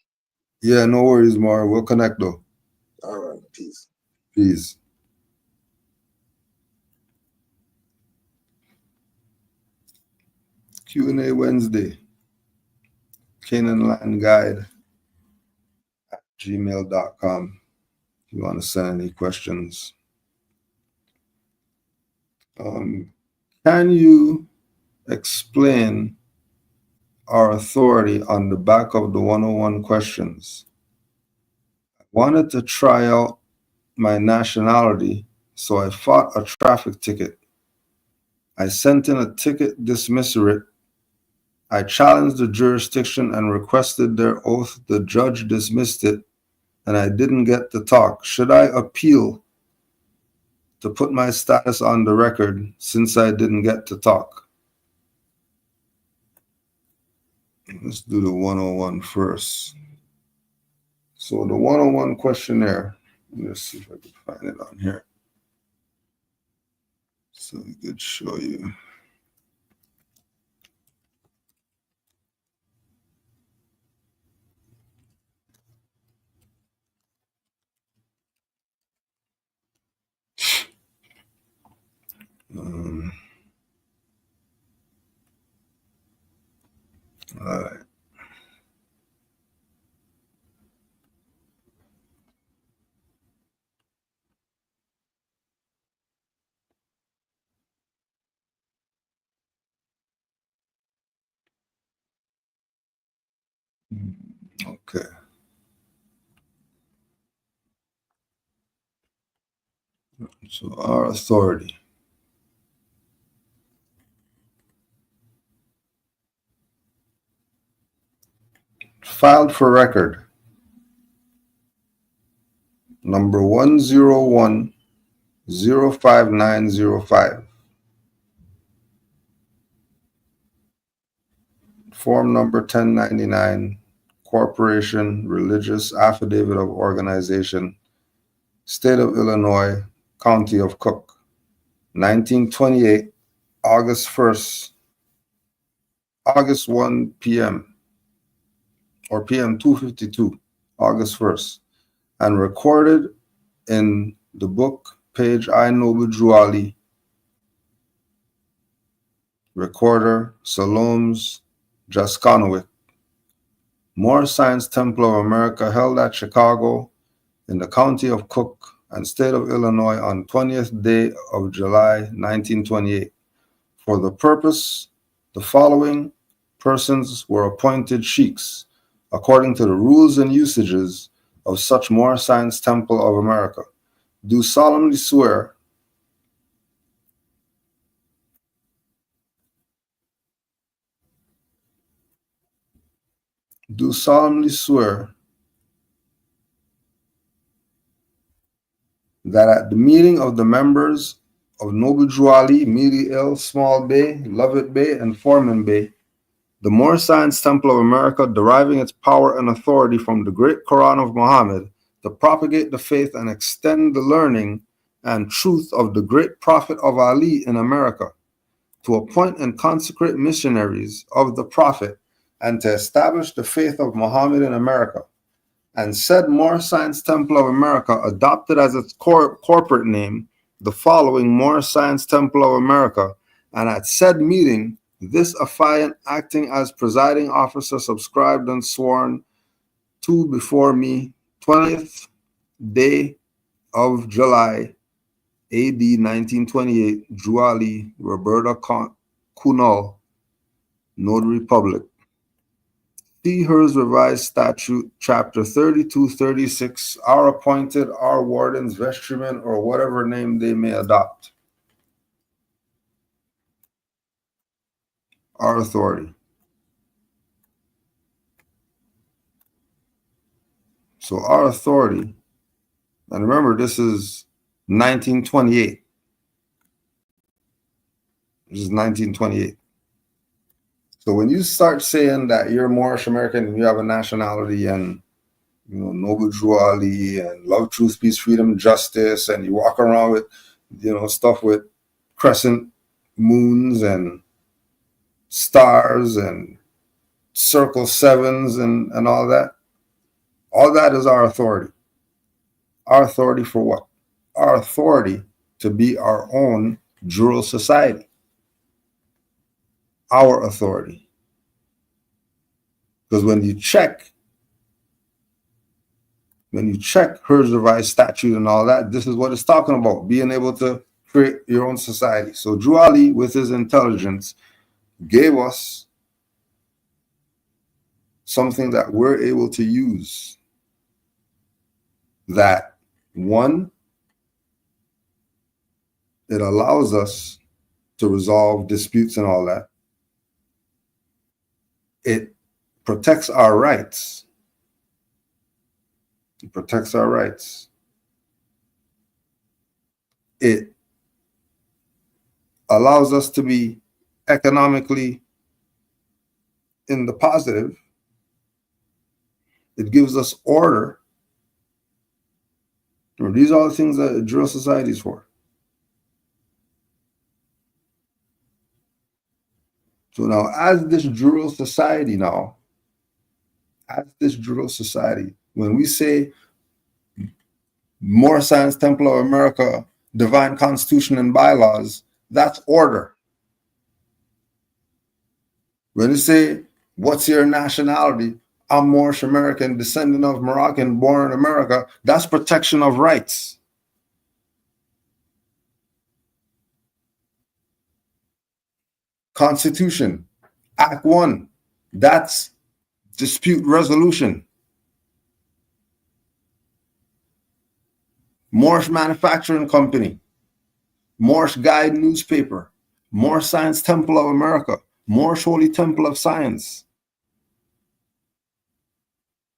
Yeah, no worries, Moor. We'll connect though. All right, peace. Peace. Q&A Wednesday. Canaanland Guide at gmail.com. you want to send any questions. Can you explain our authority on the back of the 101 questions? I wanted to try out my nationality, so I fought a traffic ticket. I sent in a ticket dismissal. I challenged the jurisdiction and requested their oath. The judge dismissed it, and I didn't get to talk. Should I appeal to put my status on the record since I didn't get to talk? Let's do the 101 first. So the 101 questionnaire, let's see if I can find it on here. So we could show you. All right. Okay. So our authority. Filed for record. Number 101-05905. Form number 1099. Corporation, Religious Affidavit of Organization, State of Illinois, County of Cook. 1928, August 1st, August 1 p.m. or p.m. 2:52, August 1st, and recorded in the book, page I. Noble Drew Ali, recorder, Saloms Jaskonowicz, Moor Science Temple of America, held at Chicago in the County of Cook and State of Illinois on 20th day of July, 1928. For the purpose, the following persons were appointed sheiks, according to the rules and usages of such Moor Science Temple of America. Do solemnly swear that at the meeting of the members of Noble Drew Ali, Mealy Hill, Small Bay, Lovett Bay, and Foreman Bay, the Moor Science Temple of America, deriving its power and authority from the great Quran of Muhammad to propagate the faith and extend the learning and truth of the great Prophet of Ali in America, to appoint and consecrate missionaries of the Prophet, and to establish the faith of Muhammad in America. And said Moor Science Temple of America adopted as its corporate name the following Moor Science Temple of America, and at said meeting, this affiant acting as presiding officer subscribed and sworn to before me, 20th day of July, AD 1928, Drew Ali, Roberta Kunal, Notary Public. See Hers Revised Statute, Chapter 3236, our appointed, our wardens, vestrymen, or whatever name they may adopt. Our authority. So our authority, and remember, this is 1928. This is 1928. So when you start saying that you're Moorish American and you have a nationality and, you know, Noble Drew Ali and love, truth, peace, freedom, justice, and you walk around with, you know, stuff with crescent moons and stars and circle sevens and all that is our authority. Our authority for what? Our authority to be our own jural society. Our authority. Because when you check when you check Her's revised statute and all that, this is what it's talking about, being able to create your own society. So Drew Ali, with his intelligence, gave us something that we're able to use. That, one, it allows us to resolve disputes and all that. It protects our rights. It protects our rights. It allows us to be economically in the positive. It gives us order. These are all the things that a drill society is for. So now, as this drill society when we say Moor Science Temple of America, Divine Constitution and Bylaws, that's order. When you say, what's your nationality? I'm Moorish American, descendant of Moroccan, born in America, that's protection of rights. Constitution, Act 1, that's dispute resolution. Moorish Manufacturing Company, Moorish Guide Newspaper, Moor Science Temple of America, Moorish Holy Temple of Science.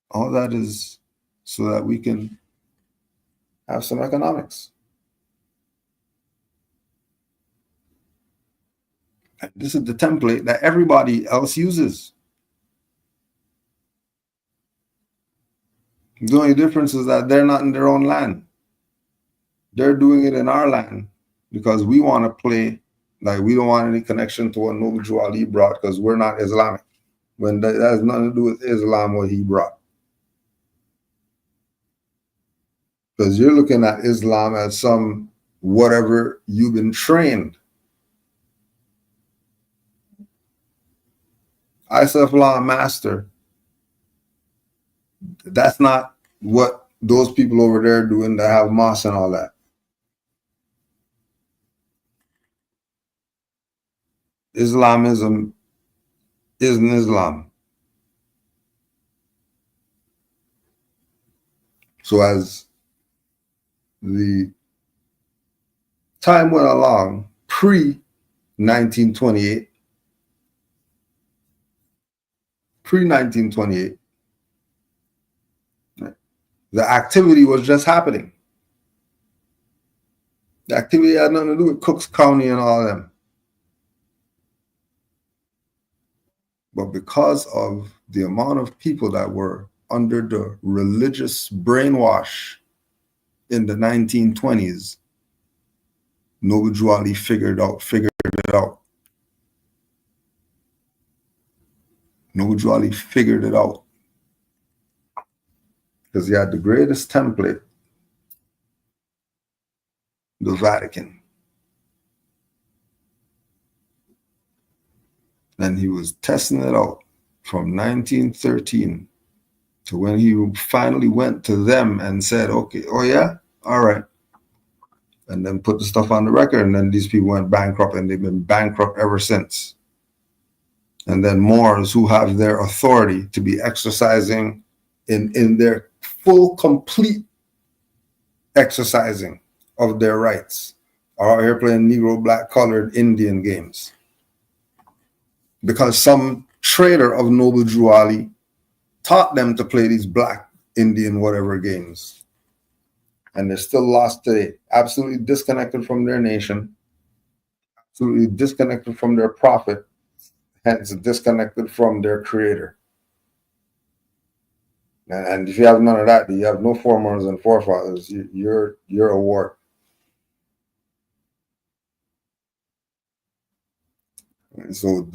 All that is so that we can have some economics. And this is the template that everybody else uses. The only difference is that they're not in their own land. They're doing it in our land because we want to play like we don't want any connection to what Noble Drew Ali brought because we're not Islamic. When that has nothing to do with Islam, what he brought. Because you're looking at Islam as some whatever you've been trained. Isafallah master, that's not what those people over there are doing that have mosques and all that. Islamism isn't Islam. So as the time went along, pre-1928, the activity was just happening. The activity had nothing to do with Cooks County and all of them. But because of the amount of people that were under the religious brainwash in the 1920s, Noble Drew Ali figured it out. Noble Drew Ali figured it out. Because he had the greatest template, the Vatican. And he was testing it out from 1913 to when he finally went to them and said, okay, oh yeah, all right. And then put the stuff on the record. And then these people went bankrupt and they've been bankrupt ever since. And then Moors who have their authority to be exercising in their full, complete exercising of their rights are out here playing Negro, black, colored Indian games. Because some trader of Noble Drew Ali taught them to play these black Indian whatever games. And they're still lost today, absolutely disconnected from their nation, absolutely disconnected from their prophet, hence disconnected from their creator. And if you have none of that, you have no foremothers and forefathers, you're a war. And so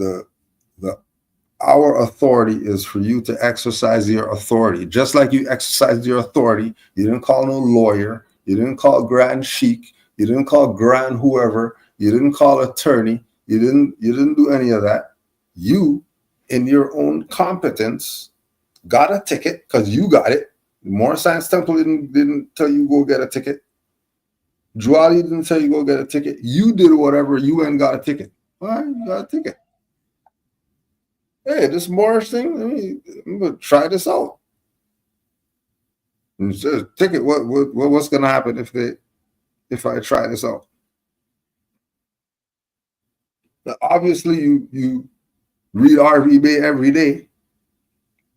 our authority is for you to exercise your authority. Just like you exercised your authority, you didn't call no lawyer, you didn't call grand sheik, you didn't call grand whoever, you didn't call attorney, you didn't do any of that. You, in your own competence, got a ticket because you got it Moor Science Temple didn't tell you go get a ticket. Juali didn't tell you go get a ticket. You did whatever. You went and got a ticket. All right, you got a ticket. Hey, this Moorish thing, I'm gonna try this out. And it says ticket. What's gonna happen if I try this out? Now, obviously, you read RV Bay every day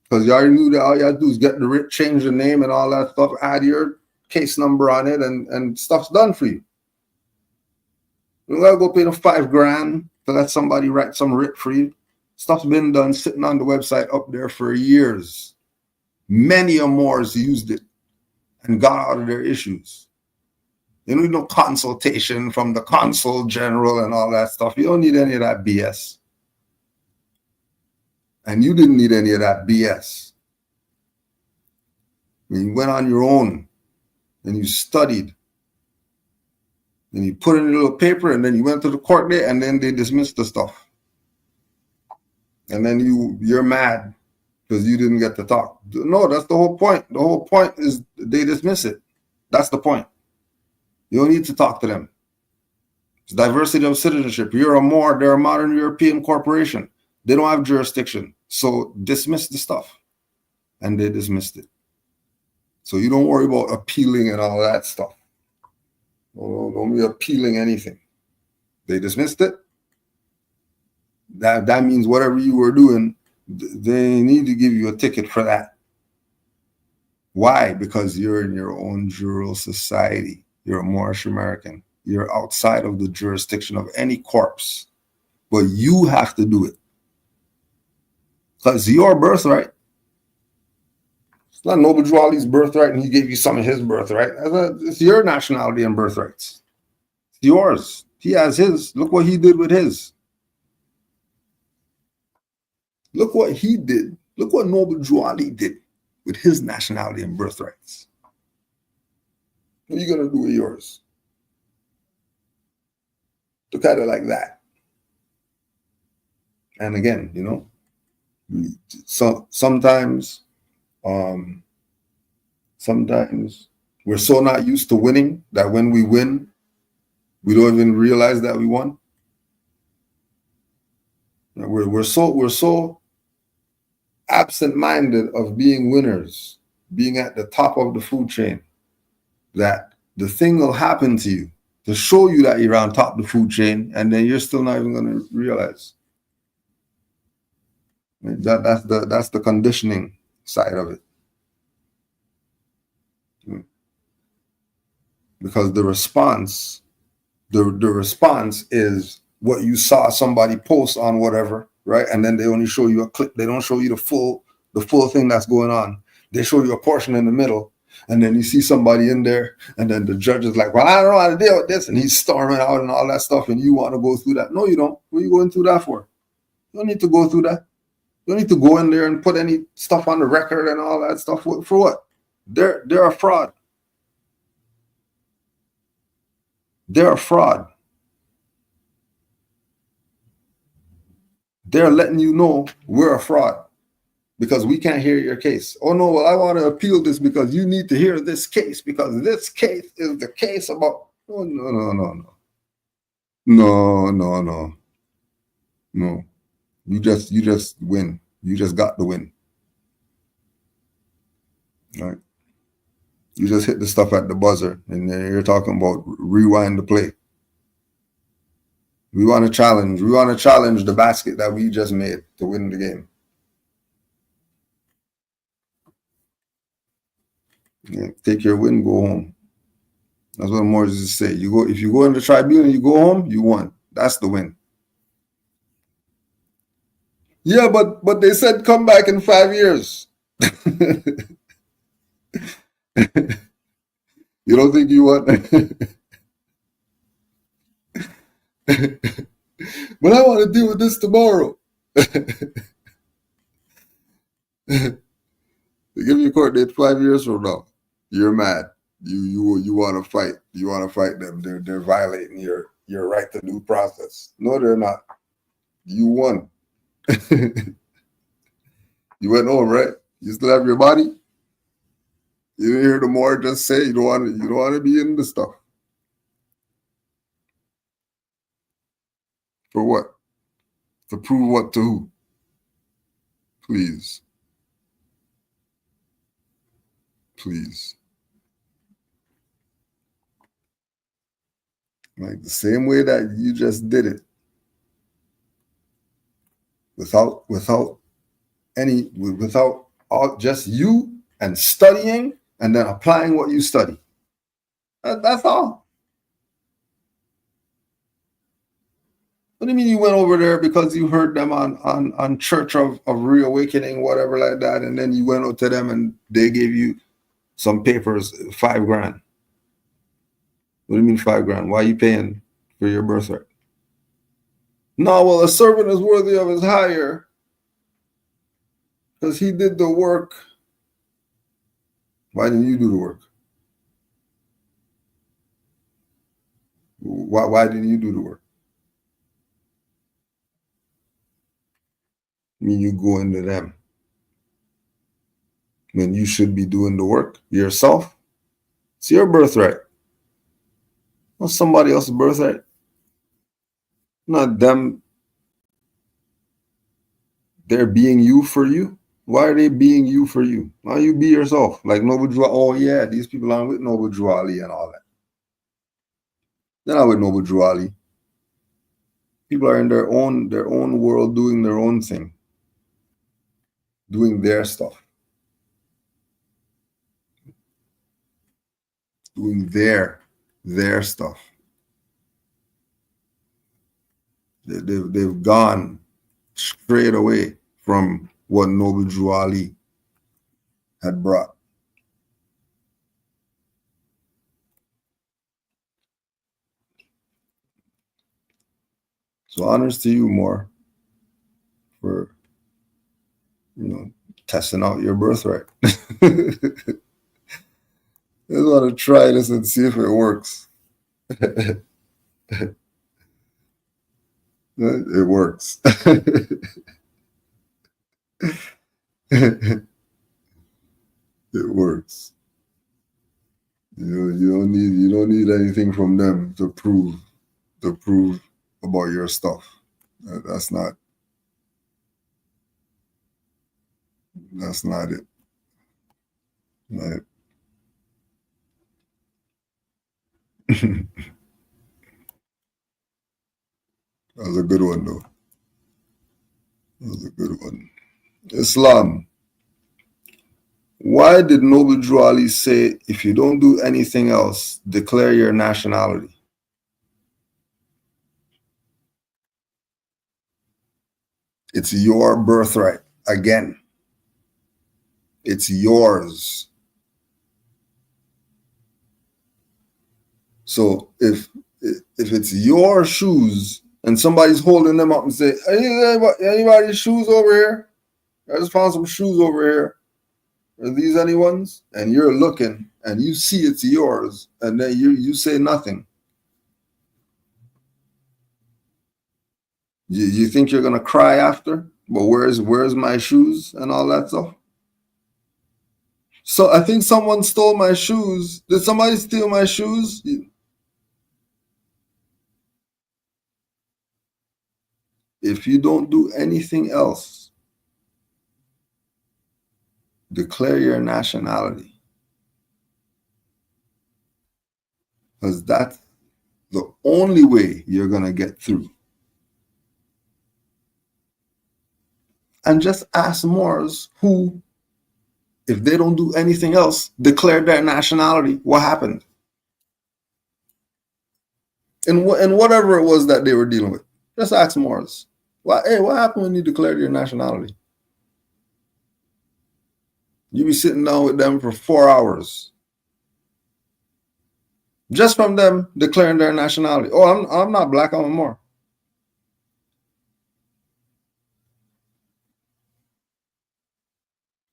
because you already knew that all you had to do is get the writ, change the name and all that stuff, add your case number on it, and stuff's done for you. You gotta go pay the $5,000 to let somebody write some writ for you. Stuff's been done sitting on the website up there for years. Many or more has used it and got out of their issues. You need no consultation from the consul general and all that stuff. You don't need any of that BS. And you didn't need any of that BS. You went on your own and you studied. And you put in a little paper and then you went to the court there and then they dismissed the stuff. And then you're mad because you didn't get to talk. No, that's the whole point. The whole point is they dismiss it. That's the point. You don't need to talk to them. It's diversity of citizenship. You're a Moor, they're a modern European corporation. They don't have jurisdiction. So dismiss the stuff. And they dismissed it. So you don't worry about appealing and all that stuff. Don't be appealing anything. They dismissed it. That means whatever you were doing, they need to give you a ticket for that. Why? Because you're in your own jural society. You're a Moorish American. You're outside of the jurisdiction of any corpse. But you have to do it. Because your birthright. It's not Noble Juali's birthright and he gave you some of his birthright. It's your nationality and birthrights. It's yours. He has his. Look what he did with his. Look what he did. Look what Noble Juali did with his nationality and birthrights. What are you going to do with yours? Look at it like that. And again, sometimes we're so not used to winning that when we win, we don't even realize that we won. We're so absent-minded of being winners, being at the top of the food chain, that the thing will happen to you to show you that you're on top of the food chain, and then you're still not even going to realize. That's the conditioning side of it. Because the response is what you saw somebody post on whatever, right? And then they only show you a clip. They don't show you the full thing that's going on. They show you a portion in the middle, and then you see somebody in there, and then the judge is like, well, I don't know how to deal with this, and he's storming out and all that stuff, and you want to go through that. No, you don't. What are you going through that for? You don't need to go through that. You don't need to go in there and put any stuff on the record and all that stuff. For what? They're a fraud. They're a fraud. They're letting you know we're a fraud because we can't hear your case. Oh, no, well, I want to appeal this because you need to hear this case because this case is the case about... Oh, no. No. You just win. You just got the win. All right. You just hit the stuff at the buzzer and you're talking about rewind the play. We want to challenge. We want to challenge the basket that we just made to win the game. Yeah, take your win, go home. That's what Moses say. If you go in the tribunal, you go home, you won. That's the win. Yeah, but they said come back in 5 years. You don't think you won? But I want to deal with this tomorrow. They give you a court date 5 years from now. You're mad. You want to fight. You want to fight them. They're violating your right to due process. No, they're not. You won. You went home, right? You still have your body? You didn't hear the Moor just say you don't want to be in the stuff. For what? To prove what to who? Please. Please. Like the same way that you just did it. Without just you and studying and then applying what you study. That's all. What do you mean you went over there because you heard them on Church of Reawakening, whatever like that, and then you went out to them and they gave you some papers, $5,000. What do you mean $5,000? Why are you paying for your birthright? No, well, a servant is worthy of his hire because he did the work. Why didn't you do the work? Why didn't you do the work? I mean, you go into them when you should be doing the work yourself. It's your birthright. Not somebody else's birthright. Not them. They're being you for you. Why are they being you for you? Why you be yourself? Like Noble Drew. Oh yeah, these people aren't with Noble Drew Ali and all that. They're not with Noble Drew Ali. People are in their own world doing their own thing. Doing their stuff. Doing their stuff. They've gone straight away from what Noble Drew Ali had brought. So honors to you, Moor, for testing out your birthright. I just want to try this and see if it works. It works. It works. You don't need anything from them to prove about your stuff. That's not it. Right. That was a good one, though. That was a good one. Islam. Why did Noble Drew Ali say, if you don't do anything else, declare your nationality? It's your birthright. Again, it's yours. So if it's your shoes and somebody's holding them up and say, hey, anybody's shoes over here? I just found some shoes over here. Are these anyone's? And you're looking and you see it's yours, and then you say nothing. You think you're gonna cry after? But where's my shoes and all that stuff? So I think someone stole my shoes. Did somebody steal my shoes? If you don't do anything else, declare your nationality. Because that's the only way you're going to get through. And just ask Moors who, if they don't do anything else, declared their nationality, what happened? And whatever it was that they were dealing with. Just ask Moors. What happened when you declared your nationality? You be sitting down with them for 4 hours. Just from them declaring their nationality. Oh, I'm not black, I'm a Moor.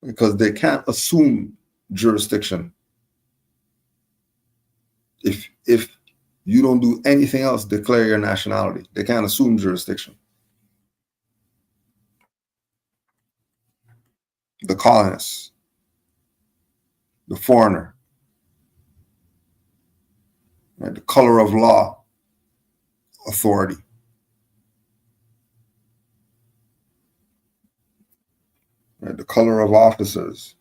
Because they can't assume jurisdiction. If you don't do anything else, declare your nationality. They can't assume jurisdiction. The colonists the foreigner, right? The color of law, authority. Right? The color of officers.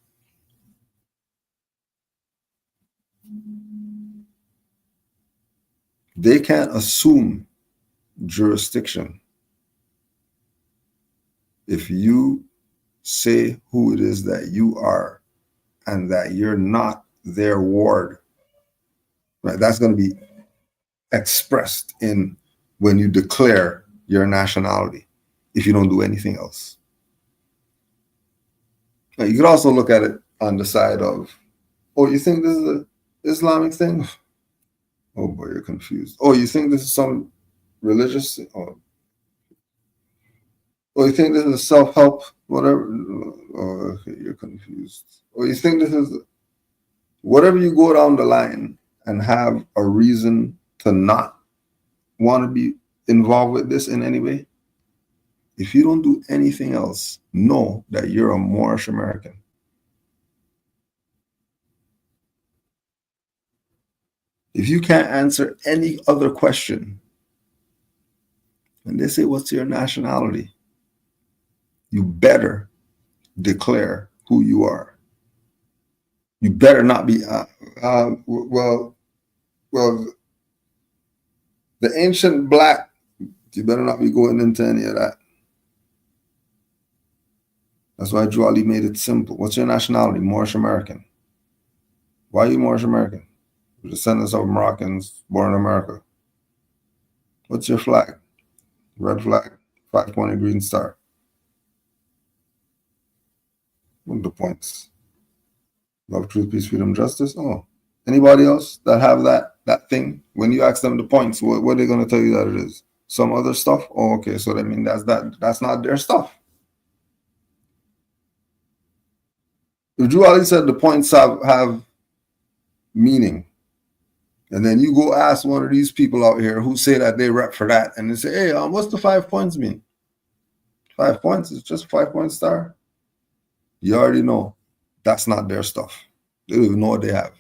They can't assume jurisdiction if you say who it is that you are and that you're not their ward. Right? That's going to be expressed in when you declare your nationality if you don't do anything else. Now, you could also look at it on the side of, oh, you think this is an Islamic thing? Oh boy, you're confused. Oh, you think this is some religious thing? Oh, you think this is self-help, whatever? Oh, okay, you're confused. Or you think this is whatever you go down the line and have a reason to not want to be involved with this in any way? If you don't do anything else, know that you're a Moorish American. If you can't answer any other question, and they say, what's your nationality? You better declare who you are. You better not be, well, the ancient black, you better not be going into any of that. That's why Drew Ali made it simple. What's your nationality? Moorish American. Why are you Moorish American? You're descendants of Moroccans born in America. What's your flag? Red flag, 5-pointed green star. What are the points? Love, truth, peace, freedom, justice. Oh, anybody else that have that thing? When you ask them the points, what are they going to tell you that it is? Some other stuff? Oh, okay. So I mean that's not their stuff. Drew Ali said the points have meaning. And then you go ask one of these people out here who say that they rep for that, and they say, hey, what's the 5 points mean? 5 points is just a 5-point star. You already know that's not their stuff. They don't even know what they have.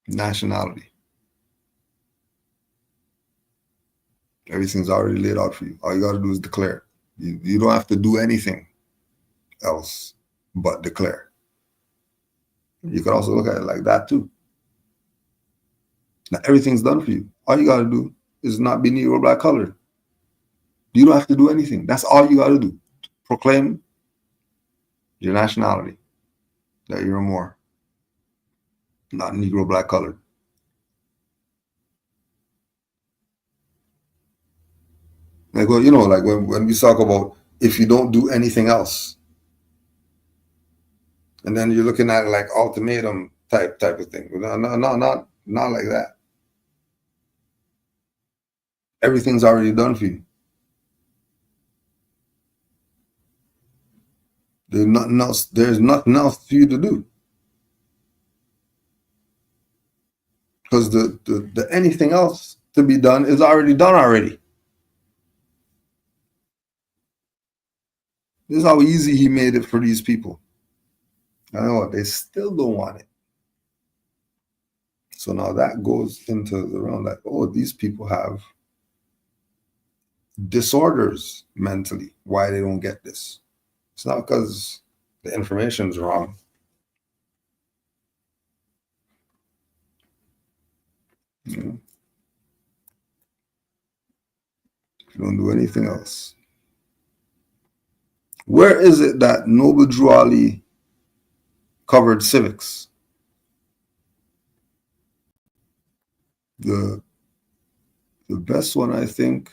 Nationality. Everything's already laid out for you. All you got to do is declare. You don't have to do anything else but declare. You could also look at it like that too. Now everything's done for you. All you got to do is not be Negro black colored. You don't have to do anything. That's all you got to do. Proclaim your nationality, that you're a Moor, not Negro black colored. Like, well, like when we talk about if you don't do anything else, and then you're looking at it like ultimatum type of thing. No, not like that. Everything's already done for you. There's nothing else. There's nothing else for you to do. Because the anything else to be done is already done already. This is how easy he made it for these people. I know what, they still don't want it. So now that goes into the realm that, oh, these people have disorders mentally. Why they don't get this? It's not because the information's wrong. You don't do anything else. Where is it that Noble Drew Ali covered civics? The best one I think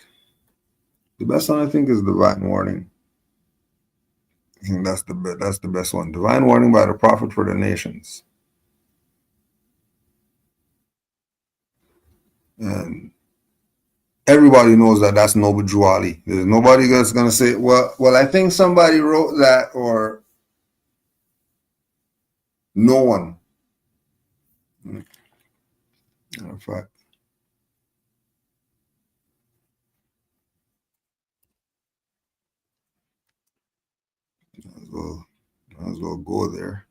is Divine Warning. I think that's the best one. Divine Warning by the Prophet for the Nations. And everybody knows that that's Noble Drew Ali. There's nobody that's going to say, well, I think somebody wrote that, or no one. In fact, as well go there.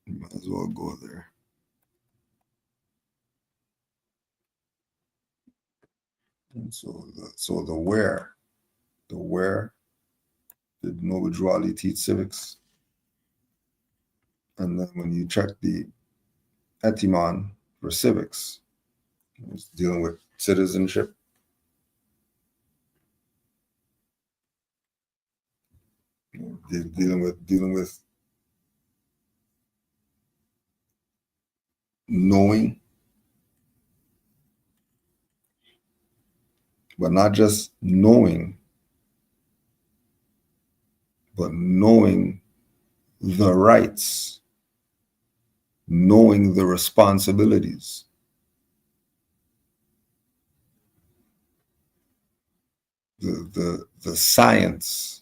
Might as well go there. And so the where did Noble Drew Ali teach civics? And then when you check the etymon for civics, it's dealing with citizenship. Dealing with knowing, but not just knowing, but knowing the rights, knowing the responsibilities. The science.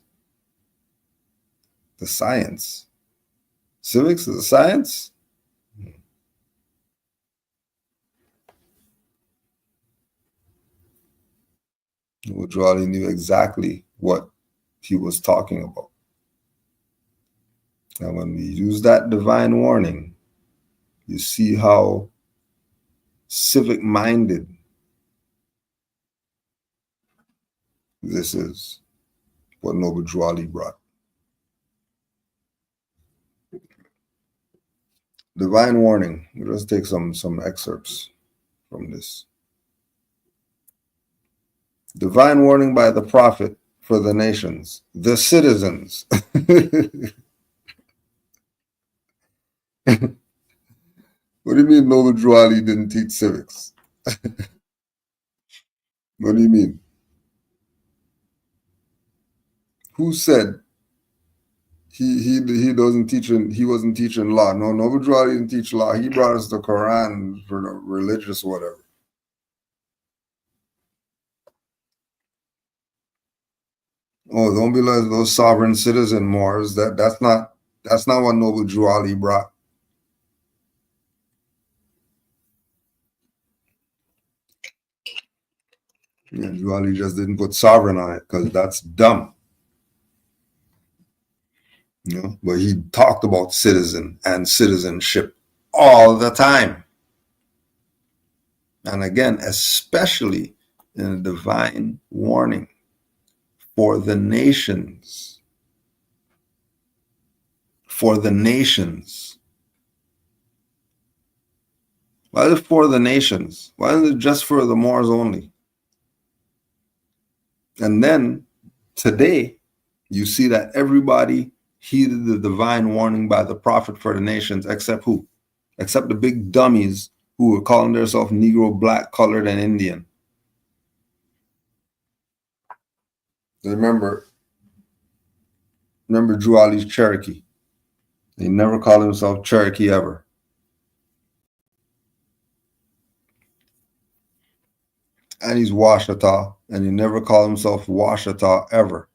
The science. Civics is a science? Woodrow knew exactly what he was talking about. And when we use that divine warning, you see how civic-minded this is, what Noble Drew Ali brought. Divine warning. Let's take some excerpts from this. Divine warning by the prophet for the nations, the citizens. What do you mean Noble Drew Ali didn't teach civics? What do you mean? Who said he wasn't teaching law? No, Noble Drew Ali didn't teach law. He brought us the Quran for the religious whatever. Oh, don't be like those sovereign citizen Moors. That's not what Noble Drew Ali brought. Yeah, Drew Ali just didn't put sovereign on it because that's dumb. You know, but he talked about citizen and citizenship all the time. And again, especially in a divine warning for the nations. For the nations. Why is it for the nations? Why is it just for the Moors only? And then today, you see that everybody heeded the divine warning by the prophet for the nations, except who? Except the big dummies who were calling themselves Negro, black, colored, and Indian. Remember Drew Ali's Cherokee. He never called himself Cherokee ever. And he's Washita, and he never called himself Washita ever.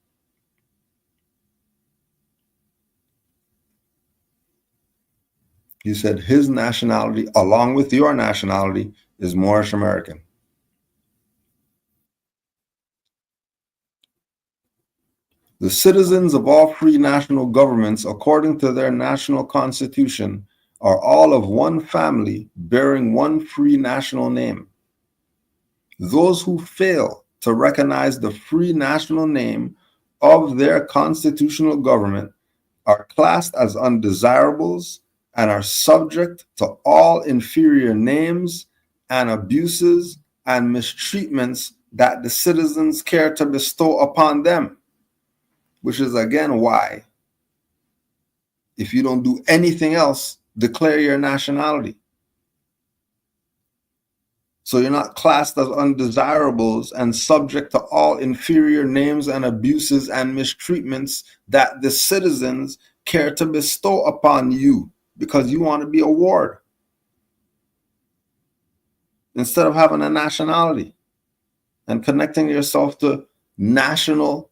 He said his nationality, along with your nationality, is Moorish American. The citizens of all free national governments, according to their national constitution, are all of one family, bearing one free national name. Those who fail to recognize the free national name of their constitutional government are classed as undesirables and are subject to all inferior names and abuses and mistreatments that the citizens care to bestow upon them. Which is again why, if you don't do anything else, declare your nationality. So you're not classed as undesirables and subject to all inferior names and abuses and mistreatments that the citizens care to bestow upon you because you want to be a ward instead of having a nationality and connecting yourself to national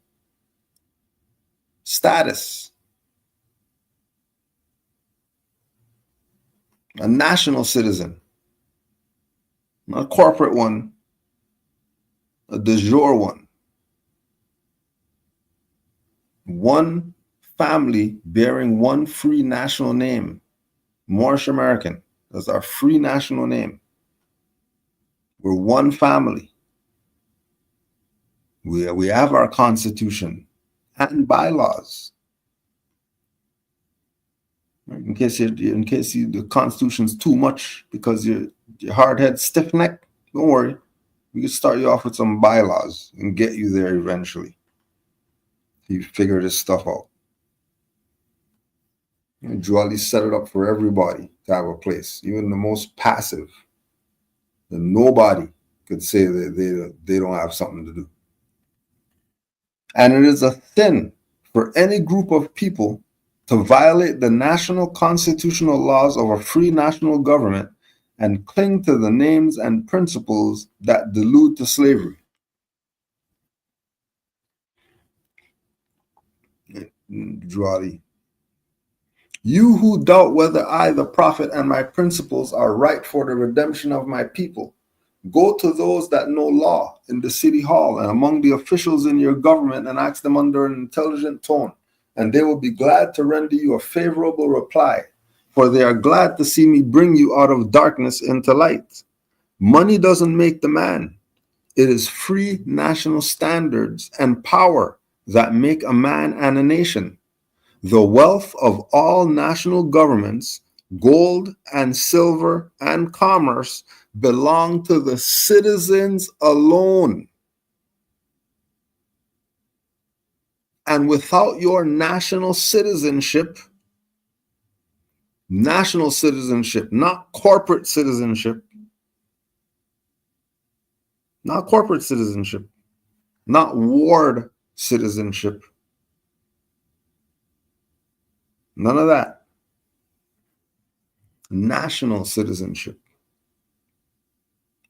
status. A national citizen, not a corporate one, a de jure one. one family bearing one free national name, Moorish American. That's our free national name. We're one family. We have our constitution and bylaws. In case the constitution's too much because your hard head, stiff neck, don't worry. We can start you off with some bylaws and get you there eventually. You figure this stuff out. Juali set it up for everybody to have a place, even the most passive. That nobody could say that they don't have something to do. And it is a sin for any group of people to violate the national constitutional laws of a free national government and cling to the names and principles that delude to slavery. Juali. You who doubt whether I, the prophet, and my principles are right for the redemption of my people, go to those that know law in the city hall and among the officials in your government and ask them under an intelligent tone, and they will be glad to render you a favorable reply, for they are glad to see me bring you out of darkness into light. Money doesn't make the man. It is free national standards and power that make a man and a nation. The wealth of all national governments, gold and silver and commerce, belong to the citizens alone. And without your national citizenship, not corporate citizenship, not ward citizenship, none of that. National citizenship.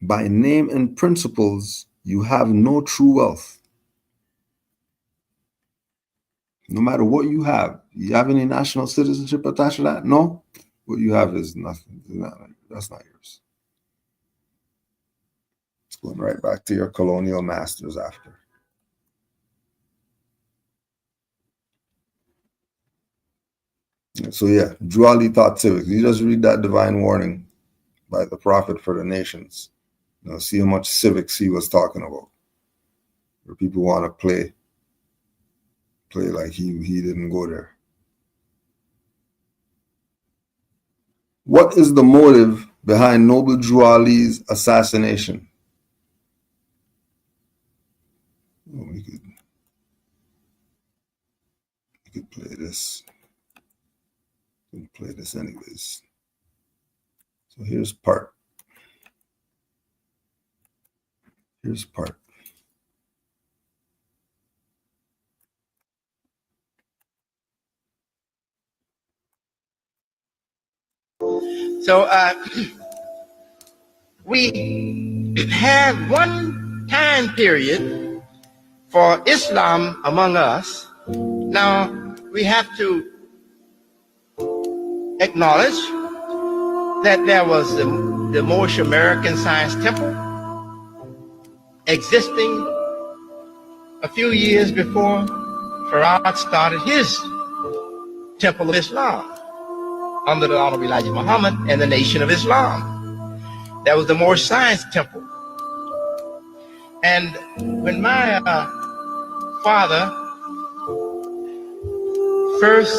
By name and principles, you have no true wealth. No matter what you have any national citizenship attached to that? No. What you have is nothing. That's not yours. It's going right back to your colonial masters after. So yeah, Juali taught civics. You just read that divine warning by the prophet for the nations. See how much civics he was talking about. Where people want to play like he didn't go there. What is the motive behind Noble Juali's assassination? We could play this. We'll play this anyways. So here's part. So we have one time period for Islam among us. Now we have to acknowledge that there was the Moorish American Science Temple existing a few years before Farad started his Temple of Islam under the Honorable Elijah Muhammad and the Nation of Islam. That was the Moorish Science Temple. And when my father first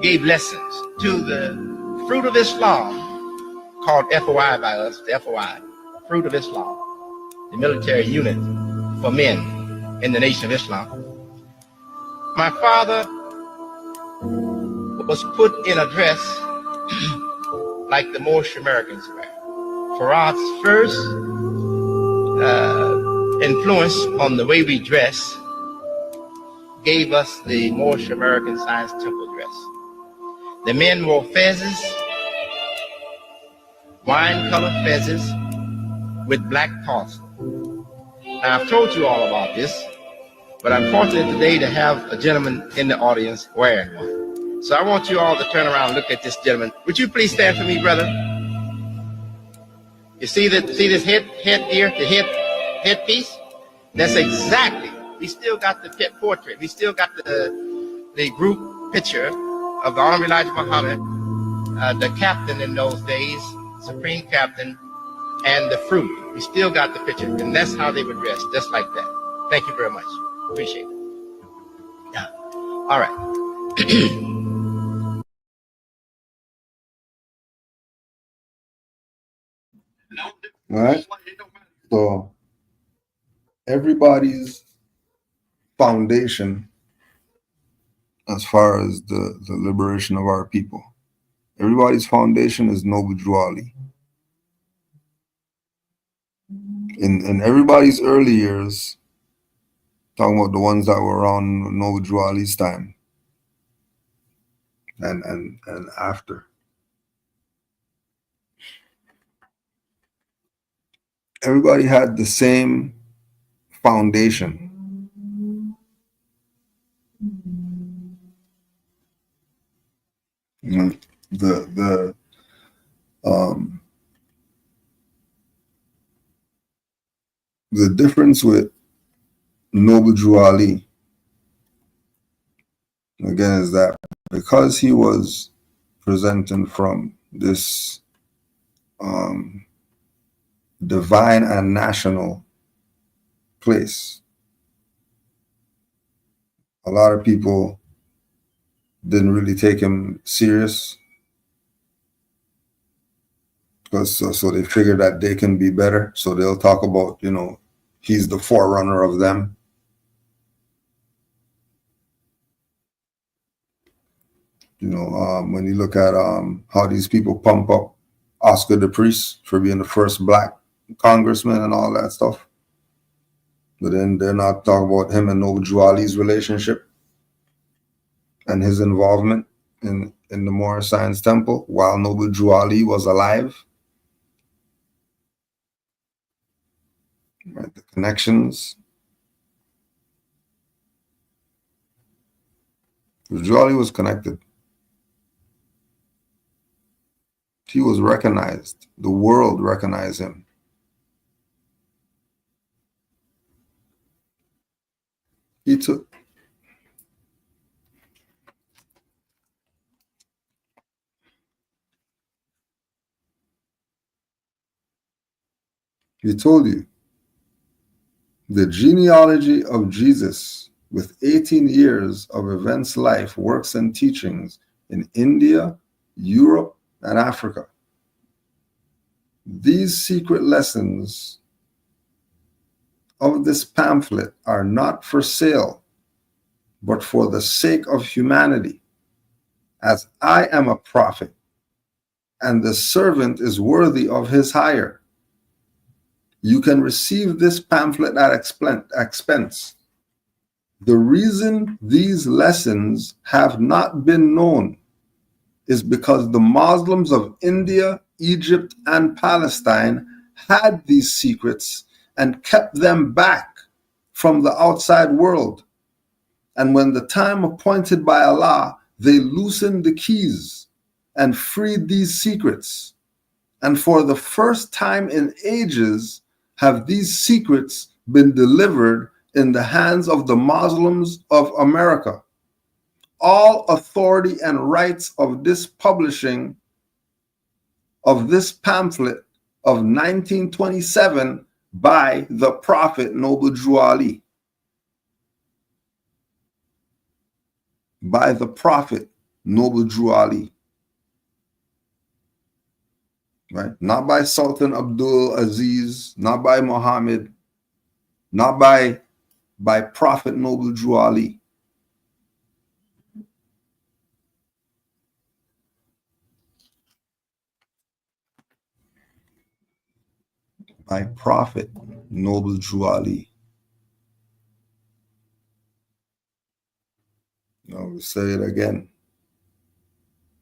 gave lessons to the Fruit of Islam, called FOI by us, the FOI, Fruit of Islam, the military unit for men in the Nation of Islam. My father was put in a dress like the Moorish Americans wear. Farad's first influence on the way we dress gave us the Moorish American Science Temple dress. The men wore fezzes, wine-colored fezzes with black tassel. Now, I've told you all about this, but I'm fortunate today to have a gentleman in the audience wearing one. So I want you all to turn around and look at this gentleman. Would you please stand for me, brother? You see this headgear, the headpiece? That's exactly. We still got the pet portrait. We still got the group picture of the Honorable Elijah Muhammad, the captain in those days, supreme captain, and the fruit. We still got the picture, and that's how they would dress, just like that. Thank you very much. Appreciate it. Yeah. All right. All right. So everybody's foundation, as far as the liberation of our people, everybody's foundation is Noble Drew Ali. In everybody's early years, talking about the ones that were around Noble Drew Ali's time and after, everybody had the same foundation. You know, the difference with Noble Drew Ali, again, is that because he was presenting from this divine and national place, a lot of people didn't really take him serious, because so they figure that they can be better. So they'll talk about, he's the forerunner of them. When you look at how these people pump up Oscar the Priest for being the first black congressman and all that stuff, but then they're not talking about him and Noble Drew Ali's relationship and his involvement in the Moor Science Temple while Noble Drew Ali was alive. Right, the connections. Drew Ali was connected. He was recognized. The world recognized him. He told you the genealogy of Jesus, with 18 years of events, life, works, and teachings in India, Europe, and Africa. These secret lessons of this pamphlet are not for sale, but for the sake of humanity, as I am a prophet, and the servant is worthy of his hire. You can receive this pamphlet at expense. The reason these lessons have not been known is because the Muslims of India, Egypt, and Palestine had these secrets and kept them back from the outside world. And when the time appointed by Allah, they loosened the keys and freed these secrets. And for the first time in ages, have these secrets been delivered in the hands of the Muslims of America. All authority and rights of this publishing of this pamphlet of 1927 by the Prophet Noble Drew Ali. By the Prophet Noble Drew Ali. Right? Not by Sultan Abdul Aziz, not by Muhammad, not by Prophet Noble Drew Ali. By Prophet Noble Drew Ali. We'll say it again.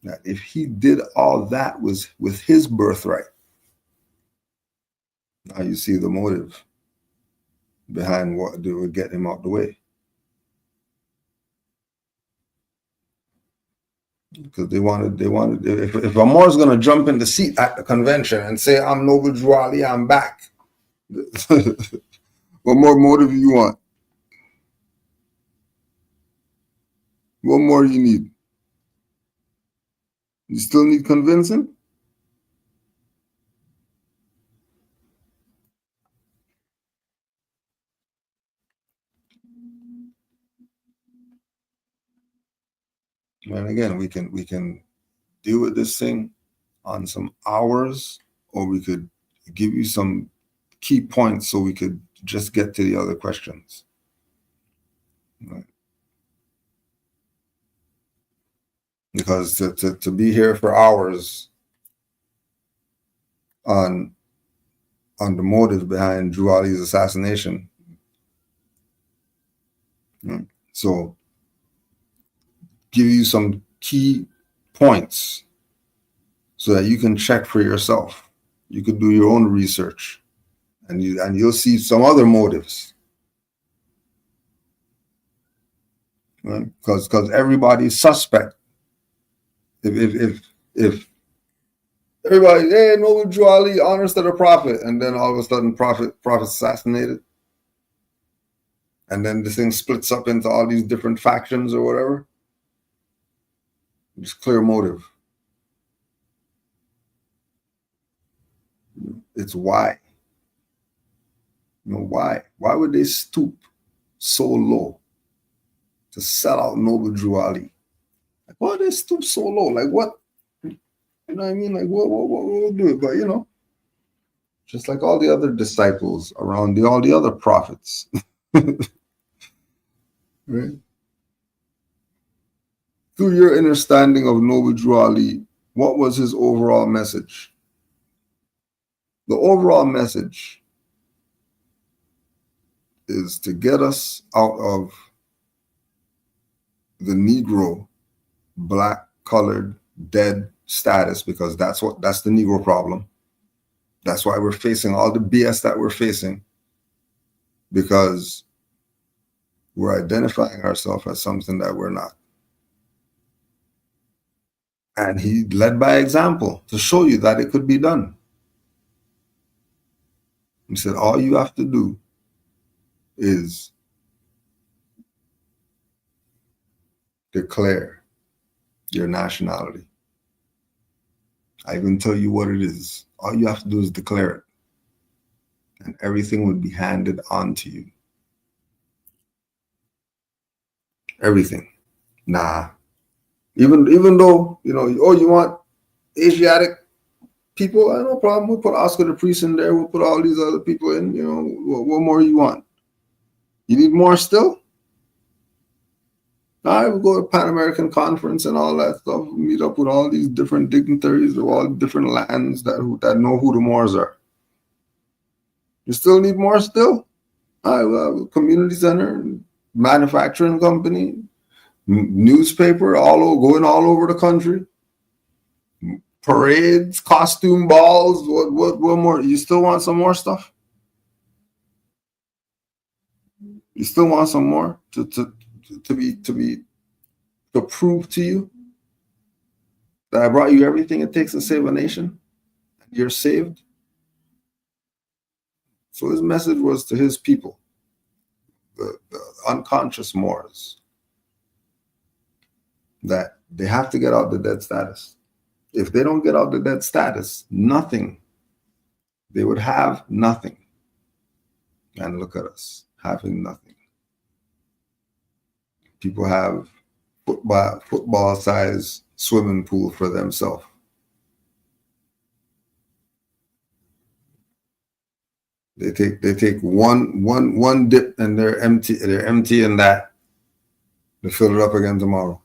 That if he did all that was with his birthright, now you see the motive behind what would get him out the way. because they wanted if a Moor is going to jump in the seat at the convention and say, I'm Noble Drew Ali, I'm back. What more motive you want? What more you need? You still need convincing? And again, we can deal with this thing on some hours, or we could give you some key points so we could just get to the other questions. Right? Because to be here for hours on the motive behind Drew Ali's assassination. Right? So give you some key points so that you can check for yourself. You could do your own research, and you'll see some other motives. Right? Because everybody's suspect. If everybody, hey, Noble Drew Ali, honors to the Prophet, and then all of a sudden Prophet assassinated, and then this thing splits up into all these different factions or whatever. It's clear motive. It's why. Why? Why would they stoop so low to sell out Noble Drew Ali? Like, why would they stoop so low? Like, what? You know what I mean? Like, what will do it? But, just like all the other disciples around all the other prophets. Right? Through your understanding of Noble Drew Ali, what was his overall message? The overall message is to get us out of the Negro, black, colored, dead status, because that's the Negro problem. That's why we're facing all the BS that we're facing, because we're identifying ourselves as something that we're not. And he led by example to show you that it could be done. He said, all you have to do is declare your nationality. I even tell you what it is. All you have to do is declare it, and everything would be handed on to you. Everything. Nah. Even though, you want Asiatic people, I have no problem. We'll put Oscar the Priest in there. We'll put all these other people in. What more you want? You need more still? All right, we'll go to Pan American Conference and all that stuff. We'll meet up with all these different dignitaries of all different lands that know who the Moors are. You still need more still? All right, well, community center, manufacturing company, newspaper, going all over the country. Parades, costume balls, what more? You still want some more stuff? You still want some more to prove to you that I brought you everything it takes to save a nation? You're saved. So his message was to his people, the unconscious Moors, that they have to get out the dead status. If they don't get out the dead status, nothing. They would have nothing. And look at us, having nothing. People have football-sized swimming pool for themselves. They take one dip and they're empty. They're emptying that. They fill it up again tomorrow.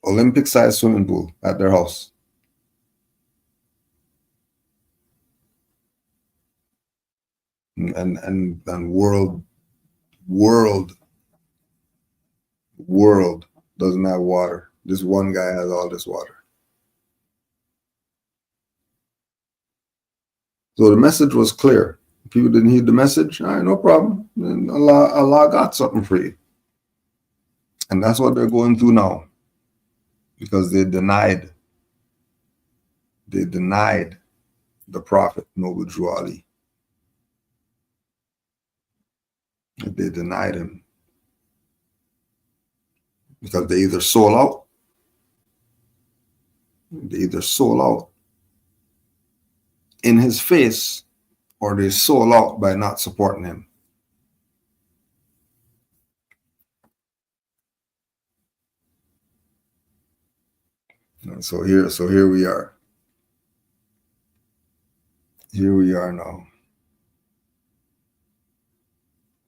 Olympic-sized swimming pool at their house. And world doesn't have water. This one guy has all this water. So the message was clear. People didn't heed the message. All right, no problem. And Allah got something for you. And that's what they're going through now, because they denied the Prophet Noble Drew Ali. They denied him because they either sold out in his face, or they sold out by not supporting him. And so here we are. Here we are now.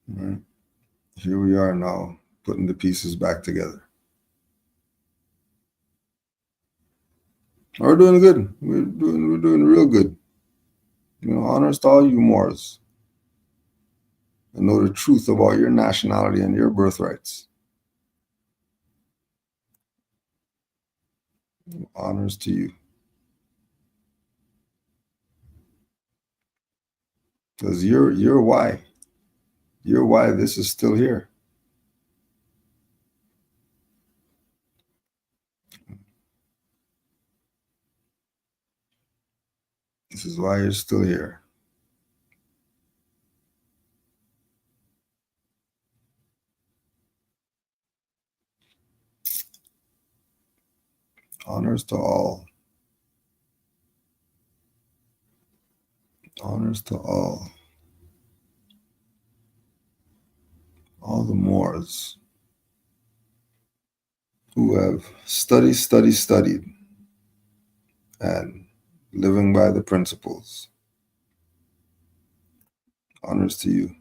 Right? Here we are now, putting the pieces back together. We're doing good. We're doing real good. Honors to all you Moors. And know the truth about your nationality and your birthrights. Honors to you. Because you're why. You're why this is still here. This is why you're still here. Honors to all. Honors to all. All the Moors who have studied, and living by the principles. Honors to you.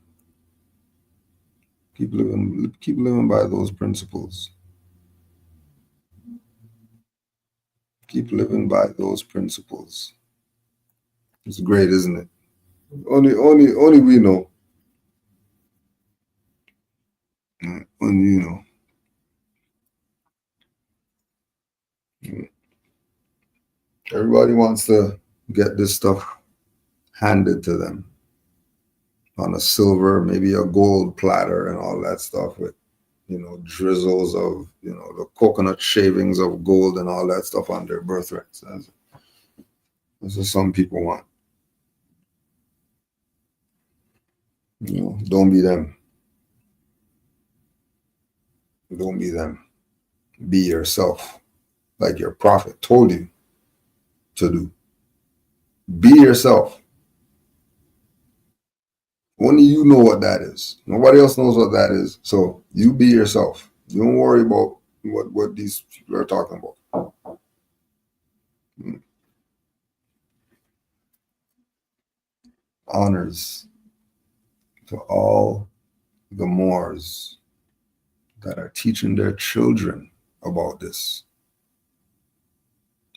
Keep living by those principles. Keep living by those principles. It's great, isn't it? Only we know. Only you know. Everybody wants to get this stuff handed to them on a silver, maybe a gold platter and all that stuff with, drizzles of, the coconut shavings of gold and all that stuff on their birthrights. That's what some people want. Don't be them. Don't be them. Be yourself, like your prophet told you to do. Be yourself. Only you know what that is. Nobody else knows what that is. So you be yourself. You don't worry about what these people are talking about. Honors to all the Moors that are teaching their children about this.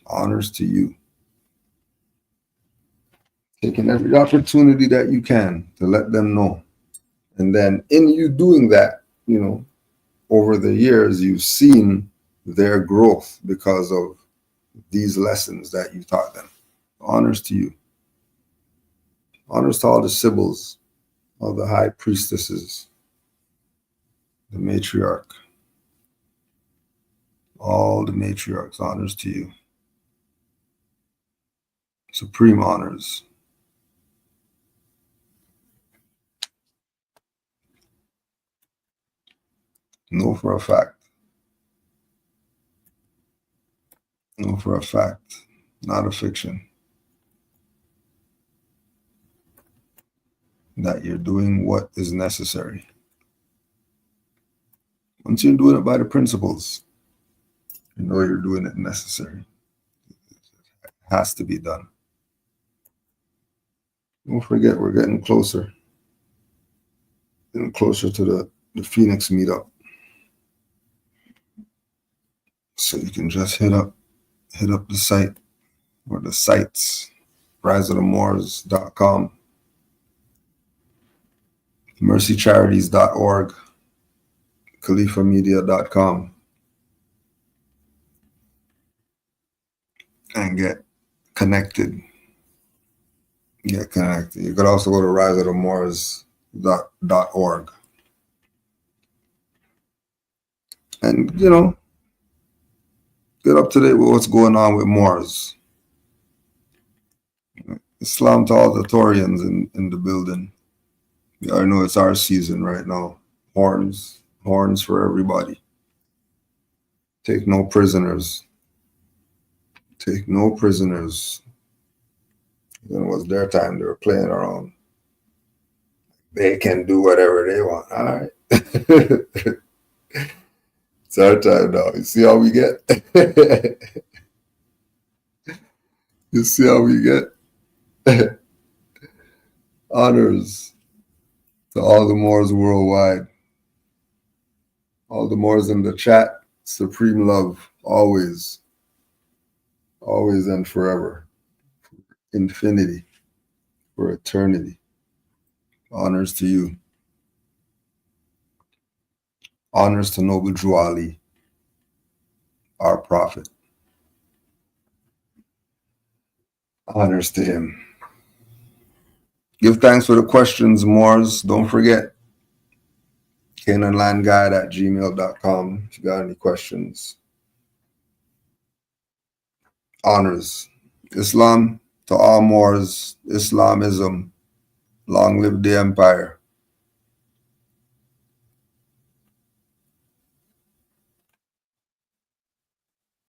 Honors to you. Taking every opportunity that you can to let them know. And then in you doing that, over the years, you've seen their growth because of these lessons that you taught them. Honors to you. Honors to all the sibyls, all the high priestesses, the matriarch, all the matriarchs. Honors to you. Supreme honors. Know for a fact, not a fiction, that you're doing what is necessary. Once you're doing it by the principles, you know you're doing it necessary. It has to be done. Don't forget, we're getting closer to the Phoenix meetup. So you can just hit up the site or the sites, riseofthemoors.com, mercycharities.org, khalifamedia.com, and get connected. You could also go to riseofthemoors.org. And, you know, get up to date with what's going on with Moors. Islam to all the Torians in the building. I know it's our season right now. Horns for everybody. Take no prisoners. Take no prisoners. You know, it was their time. They were playing around. They can do whatever they want. All right. It's our time now. You see how we get? You see how we get? Honors to all the Moors worldwide. All the Moors in the chat. Supreme love. Always. Always and forever. Infinity. For eternity. Honors to you. Honors to Noble Drew Ali, our prophet. Honors to him. Give thanks for the questions, Moors. Don't forget, Canaanlandguide@gmail.com if you got any questions. Honors. Islam to all Moors. Islamism. Long live the empire.